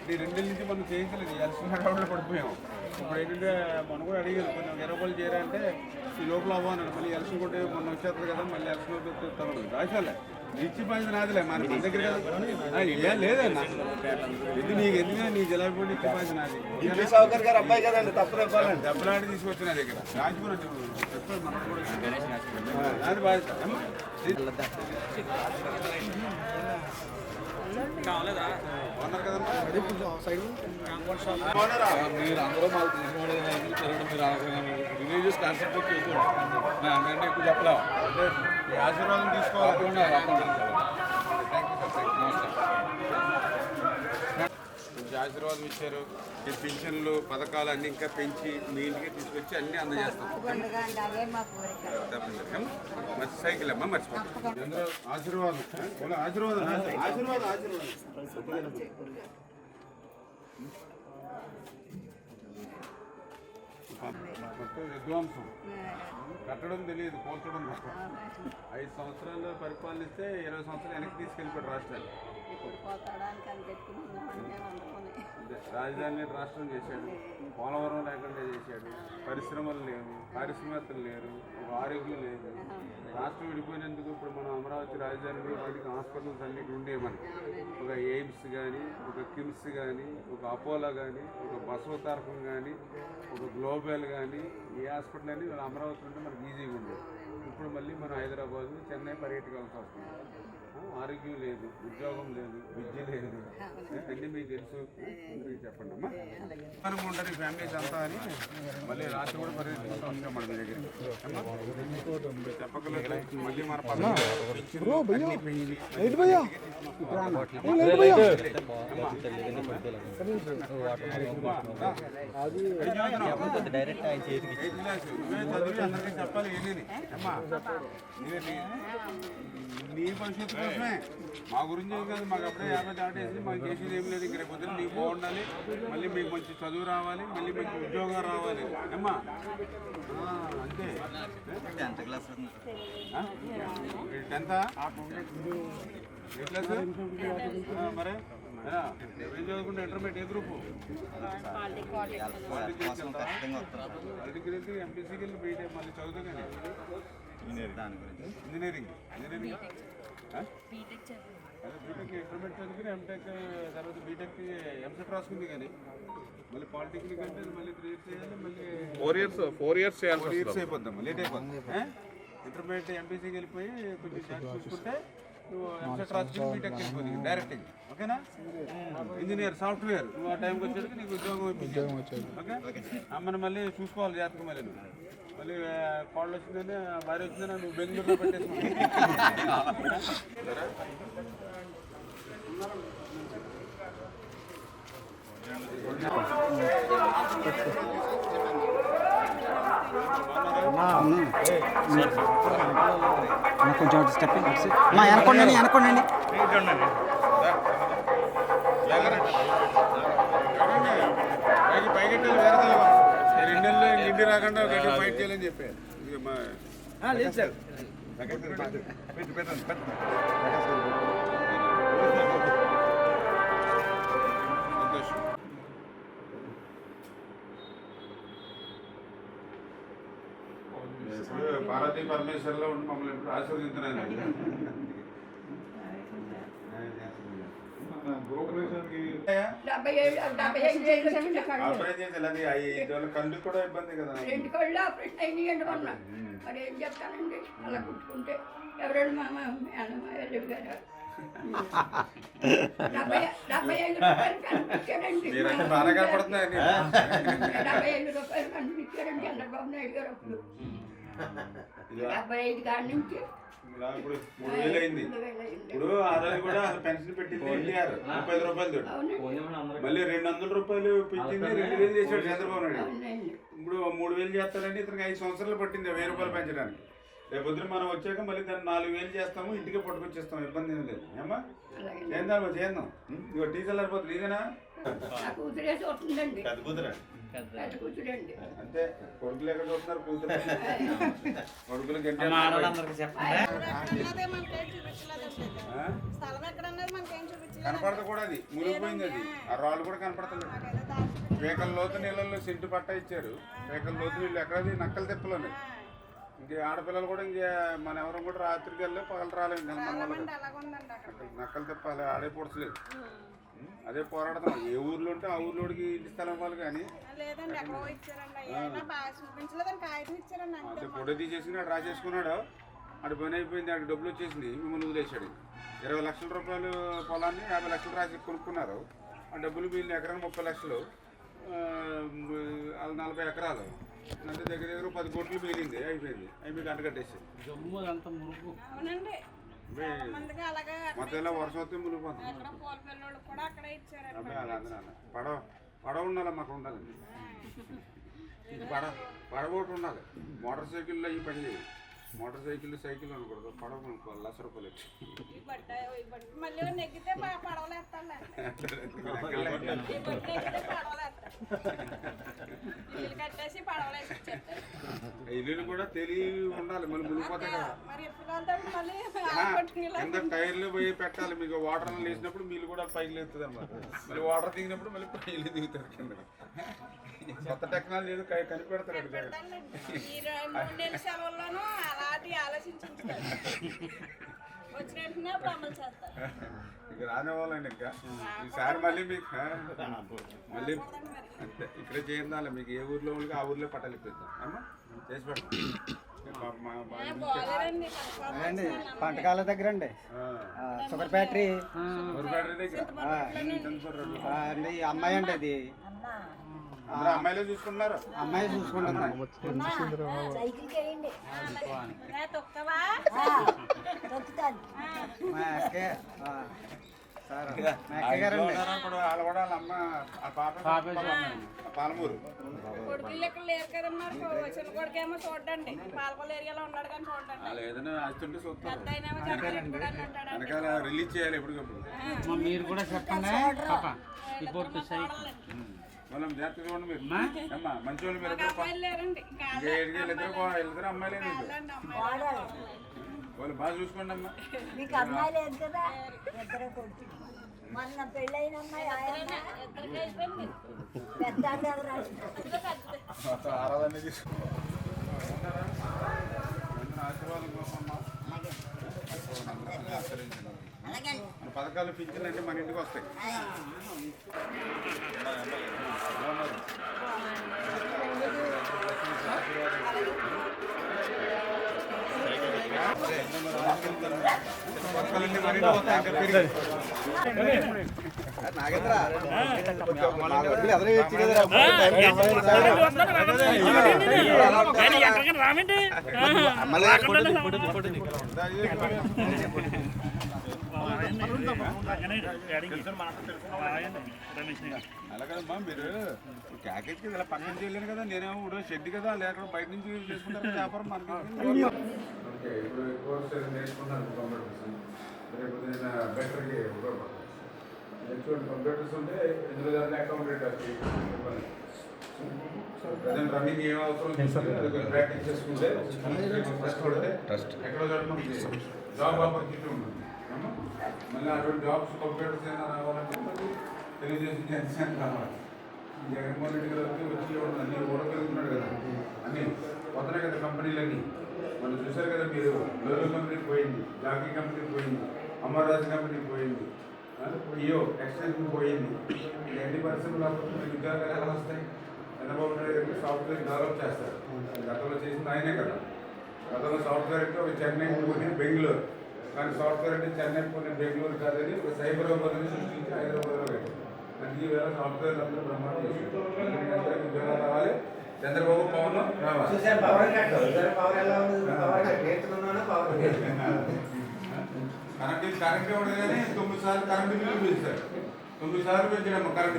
ఈ 2 నెలల నుంచి మనం చేయించలేదు, ఎలక్షన్ పడిపోయాము. ఇప్పుడు ఏంటంటే మనం కూడా అడిగారు కొంచెం 20 రూపాయలు చేయాలంటే ఈ లోపల అవ్వన్నాడు. మళ్ళీ ఎలక్షన్ కొట్టే మొన్న వచ్చేస్తుంది కదా, మళ్ళీ ఎలక్షన్ కొట్టే రాశాలే ఇచ్చి పైన నాదిలే మన దగ్గర కదా ఏం లేదన్నా. ఇది నీకు ఎందుకంటే నీ జిలాబీ ఇచ్చి పైన నాది అబ్బాయి కదండి దెబ్బలాంటి తీసుకొచ్చి నా దగ్గర రాజుకుని అది బాధ్యత. ఉన్నారు కదమ్మా మీరు అందరూ మాకు రిలీజియస్ కాన్సెప్ట్ అంటే ఎక్కువ చెప్పలేము. అంటే ఈ ఆశీర్వాదం తీసుకోవాలి. మంచి ఆశీర్వాదం ఇచ్చారు. ఈ పింఛన్లు పథకాలు అన్ని ఇంకా పెంచి మీ ఇంటికి తీసుకొచ్చి అన్ని అందజేస్తాం. మంచి సైకిల్ అమ్మా మర్చిపోతాం. ఆశీర్వాదం ఆశీర్వాదం ఆశీర్వాదం ఆశీర్వాదం మొత్తం విధ్వంసం. కట్టడం తెలియదు, పోల్చడం కష్టం. 5 సంవత్సరాలు పరిపాలనిస్తే 20 సంవత్సరాలు వెనక్కి తీసుకెళ్ళిపోయాడు రాష్ట్రాన్ని. రాజధాని రాష్ట్రం చేశాడు, పోలవరం లేకుండా చేశాడు, పరిశ్రమలు లేవు, పారిశ్రామికలు లేరు, ఒక ఆరోగ్యం లేదు. రాష్ట్రం విడిపోయినందుకు ఇప్పుడు మనం అమరావతి రాజధానిలో వాటికి హాస్పిటల్స్ అన్నీ ఉండేవి. మనకి ఒక ఎయిమ్స్ కానీ, ఒక కిమ్స్ కానీ, ఒక అపోలో కానీ, ఒక బసవతారకం కానీ, ఒక గ్లోబల్ కానీ, ఏ హాస్పిటల్ అని అమరావతి ఉంటే మనకి ఈజీగా ఉండేది. ఇప్పుడు మళ్ళీ మనం హైదరాబాద్, చెన్నై పర్యటకాల్సి వస్తుంది. ఆరోగ్యం లేదు, ఉద్యోగం లేదు, విద్య లేదు, అన్నీ మీకు తెలుసు. మీరు చెప్పండి అమ్మా. అనుకుంటారు ఈ ఫ్యామిలీస్ అంతా అని మళ్ళీ రాత్రి కూడా పర్యటిస్తూ ఉంటాం మన దగ్గర. చెప్పగలరు మళ్ళీ మన అందరికీ చెప్పాలి ఏంటి అమ్మా. నీ భవిష్యత్తు కోసమే, మా గురించి ఏం కాదు. మాకు అప్పుడే 50 దాటేసి మాకు చేసేది ఏం లేదు. ఇక్కడ పొద్దున్న నీకు బాగుండాలి, మళ్ళీ మీకు మంచి చదువు రావాలి, మళ్ళీ మంచి ఉద్యోగం రావాలి అమ్మా. అంతే. 10th క్లాస్ మరి ఏం చదువుకుంటే ఇంటర్మీడియట్ ఏ గ్రూపు? పాలిటికల్ ఎంపీసీకి వెళ్ళి బీటెక్ మళ్ళీ చదువుతా కానీ ఇంజనీరింగ్ అదే బీటెక్ ఇంటర్మీడియట్ చదువుకుని ఎంటెక్, తర్వాత బీటెక్ ఎంసెట్ రాసుకుంది. కానీ మళ్ళీ పాలిటెక్నిక్ అంటే మళ్ళీ 3 years చేయాలి, మళ్ళీ 4 years అయిపోద్దాం, లేట్ అయిపోద్ది. ఇంటర్మీడియట్ ఎంపీసీకి వెళ్ళిపోయి కొంచెం ఛాన్స్ చూసుకుంటే నువ్వు ఎంసెట్ రాసుకుని బీటెక్ వెళ్ళిపోతుంది డైరెక్ట్గా. ఓకేనా? ఇంజనీర్ సాఫ్ట్వేర్ నువ్వు ఆ టైంకి వచ్చేటికి నీకు ఉద్యోగం ఇప్పించావు. ఓకే, అమ్మని మళ్ళీ చూసుకోవాలి జాగ్రత్తగా. మళ్ళీ నువ్వు మళ్ళీ కాళ్ళు వచ్చిందని, భార్య వచ్చిందని నువ్వు బెంగళూరులో పెట్టేసుకున్నావు. కొంచెం స్టెప్ అనుకోండి. పైకెట్టాలి వేరే తెలియదు. 2 నెలలు ఇంటి రాకుండా ఫైట్ చేయాలని చెప్పారు. లేదు సార్ పార్వతీ పరమేశ్వర్లో ఉండి మమ్మల్ని ఇప్పుడు ఆశీర్వదించున్నాను. కంటి కూడా ఇబ్బంది కదా. 2 కళ్ళు ఆపరేషన్ అయినాయండి మొన్న. మరి ఏం చెప్తానండి, అలా కుట్టుకుంటే ఎవరైనా మా మేనమాయ గారు ₹75 కనిపించారండి మీరంటే బాగా కనపడుతున్నాయి ₹75 కనిపించారండి చంద్రబాబు నాయుడు గారు అప్పుడు 75 కాడి నుంచి ఇలా ఇప్పుడు 3000 అయింది. ఇప్పుడు ఆ రోజు కూడా అసలు పెన్షన్ పెట్టింది ఎన్టీఆర్ ₹30 మళ్ళీ ₹200 పెట్టింది 2000 చేశాడు చంద్రబాబు నాయుడు. ఇప్పుడు 3000 చేస్తారంటే ఇతనికి 5 సంవత్సరాలు పట్టింది ₹1000 పెంచడానికి. రేపొద్దున మనం వచ్చాక మళ్ళీ దాన్ని 4000 చేస్తాము, ఇంటికే పట్టుకొచ్చేస్తాము, ఇబ్బంది ఏం లేదు. ఏమ్మా చేద్దాం చేద్దాం. ఇగో టీచర్లు అయిపోతుంది ఇదేనా నా కూతురే చూస్తుందండి పెద్ద కూతురా పెద్ద కూతురండి అంతే. కొడుకులు ఎక్కడ చూస్తున్నారు, కూతురు కొడుకులు గంటే స్థలం ఎక్కడ అన్నది మనకేం చూపించలేదు. కనపడదు కూడా, అది మునిగిపోయింది. అది ఆ రాళ్ళు కూడా కనపడతలేదు. పేకల లోతు నీళ్ళల్లో సెంటు పట్ట ఇచ్చారు. పేకల లోతు నీళ్ళు ఎక్కడది నక్కలు తిప్పలేదు. ఇంక ఆడపిల్లలు కూడా ఇంక మన ఎవరు కూడా రాత్రికి వెళ్ళి పగలు రాలేదు. నక్కలు తిప్పాలి, ఆడే పొడచలేదు. అదే పోరాడతాం. ఏ ఊర్లో ఉంటే ఆ ఊర్లోకి ఇంటి స్థలం ఇవ్వాలి కానీ లేదండి ఎక్కడో ఇచ్చారండి. అయినా బాగా చూపించలేదని కాగితం ఇచ్చారండి. అంటే ఫోటో తీసేసుకున్నాడు, రాసేసుకున్నాడు. ఆడి పని అయిపోయింది, ఆడికి డబ్బులు వచ్చేసింది, మిమ్మల్ని వదిలేశాడు. ₹20 లక్షల పొలాన్ని 50 లక్షలు రాసి కొనుక్కున్నారు. ఆ డబ్బులు వీళ్ళు ఎకరానికి 30 లక్షలు, వాళ్ళు 40 ఎకరాలు అంటే దగ్గర దగ్గర 10 కోట్లు మిగిలింది. అయిపోయింది, అయిపోయి గంట కట్టేసి అవునండి. మందికి అలాగే మొత్తం ఇలా వర్షం వస్తే మునిగిపోతుంది. ఎక్కడ పూల పిల్లలు కూడా అక్కడే ఇచ్చారండి. అబ్బాయి అలా అందరూ పడవ ఉండాలి, మాకు ఉండాలండి. పడవ ఒకటి ఉండాలి. మోటార్ సైకిల్లో ఈ పని చేయాలి. మోటార్ సైకిల్ అనకూడదు, పడవ కొనుక్కోవాలి ₹1,00,000 వచ్చి. మళ్ళీ నెగ్గితే పడవలు వేస్తాను. ఇల్లు కట్టేసి పడవలు వేసి ఇచ్చేస్తారు. ఇల్లు కూడా తెలివి ఉండాలి, మళ్ళీ మునిగిపోతాయి కదా. మరి ఎప్పుడు వెళ్తాడు మళ్ళీ కింద టైర్లు పోయి పెట్టాలి. మీకు వాటర్ లేచినప్పుడు మీరు కూడా పైకి లేస్తుంది అన్నమాట. మళ్ళీ వాటర్ దిగినప్పుడు మళ్ళీ పైకి దిగుతారు కింద. కొత్త టెక్నాలజీ ఏదో కనిపెడతారు. ఈ 3 నెలల సెలవుల్లోనూ అలాంటి ఆలోచించారు. వచ్చిన వెంటనే అప్పుడు అమలు చేస్తారు. ఇక రానివ్వాలండి. ఇంకా ఈసారి మళ్ళీ మీకు మళ్ళీ అంతే ఇక్కడే చేయాలి. మీకు ఏ ఊర్లో ఉంటే ఆ ఊర్లో పట్టాలి ఇప్పిద్దాం. అమ్మా చేసి పెడతాం. అండి పంటకాల దగ్గర అండి షుగర్ ఫ్యాక్టరీ అండి. అమ్మాయి అండి అది అమ్మాయిలే చూసుకున్నారు. అమ్మాయి చూసుకుంటుంది. మా అక్కే సార్ మా అక్క గారండి. ఇప్పుడు వాళ్ళ కూడా వాళ్ళ అమ్మ ఆ పాప పాలమూరు. కొడుకులు ఎక్కడ లేరు కదన్నారు. చిన్న కొడుకేమో చూడండి పాలకొల్లు ఏరియాలో ఉన్నాడు కానీ చూడండి. వాళ్ళు ఏదైనా ఆస్తుంటే చూస్తారు. పెద్ద అయినేమో జగన్ కూడా అంటాడు. వెనకాల రిలీజ్ చేయాలి ఎప్పటికప్పుడు. మీరు కూడా చెప్పండి మనం జాగ్రత్త చూడండి. మీరు అమ్మా మంచి వాళ్ళు మీరు అబ్బాయిలు లేరండి. ఇద్దరు అమ్మాయిలే మీకు. వాళ్ళు బాగా చూసుకోండి అమ్మా. మీకు అమ్మాయి లేదు కదా, ఇద్దరు కొడుకు. మొన్న పెళ్ళైన అమ్మాయి పెద్ద ఆరాధన తీసుకో. ఆశీర్వాదం కోసం ఆచరించండి. మన పథకాలు పింఛన్లు అంటే మన ఇంటికి వస్తాయి. పథకాలన్నీ మన ఇంటికి వస్తాయి. ఇంకా పెరిగి నాగేంద్ర అలాగమ్మా మీరు ప్యాకేజ్కి ఇలా పక్కన చేయలేను కదా. నేనేమో ఇప్పుడు షెడ్ కదా, లేకపోతే బయట నుంచి చేసుకుంటారు వ్యాపారం మనకి. ఇప్పుడు కోర్స్ నేర్చుకున్నాను కంప్యూటర్స్. రేపు నేను బెటర్కి నేర్చుకోండి. కంప్యూటర్స్ ఉంటే ఇందులో దాన్ని అకౌంటెంట్ వచ్చి ప్రజెంట్ రన్నింగ్ ఏం అవసరం ప్రాక్టీస్ చేసుకుంటే ట్రస్ట్ ఎక్కడో చోట మనకి జాబ్ ఆపర్చునిటీ ఉంటుంది. మళ్ళీ అటువంటి జాబ్స్ కంప్యూటర్స్ ఏమైనా రావాలంటే మళ్ళీ తెలుగుదేశం జనసేన రావాలి. జగన్మోహన్ రెడ్డి గారు వచ్చి అన్ని ఓడగలుగుతున్నాడు కదా. అన్నీ వస్తున్నాయి కదా కంపెనీలన్నీ. మనం చూసారు కదా మీరు. లోరల్ కంపెనీకి పోయింది, జాకీ కంపెనీకి పోయింది, అమర్రాజు కంపెనీకి పోయింది, ఇయో ఎక్స్టెన్షన్ పోయింది. ఎన్ని పరిశ్రమలు లేకపోతే ఉద్యోగాలు ఎలా వస్తాయి? చంద్రబాబు నాయుడు గారికి సాఫ్ట్వేర్ డెవలప్ చేస్తారు. గతంలో చేసింది ఆయనే కదా. గతంలో సాఫ్ట్వేర్ అంటే ఒక చెన్నై, పూణె, బెంగళూరు కానీ సాఫ్ట్వేర్ అంటే చెన్నై, పూణే, బెంగళూరు కాదని ఒక సైబరాబాద్ అని సృష్టించి హైదరాబాద్లో పెట్టారు. అందుకే ఈవేళ సాఫ్ట్వేర్ అందరూ బ్రహ్మాండం చేశారు. అందరికీ ఉద్యోగాలు రావాలి, చంద్రబాబు పవన్ రావాలి. చూసారు పవర్ కట్ పవర్ ఎలా ఉంది, పవర్ కట్ నేర్చుకున్నాను పవర్ కరెంట్ ఉండదు కానీ 9 సార్లు కరెంటు బిల్లు పెంచారు. 9 సార్లు పెంచాడమ్మ కరెంటు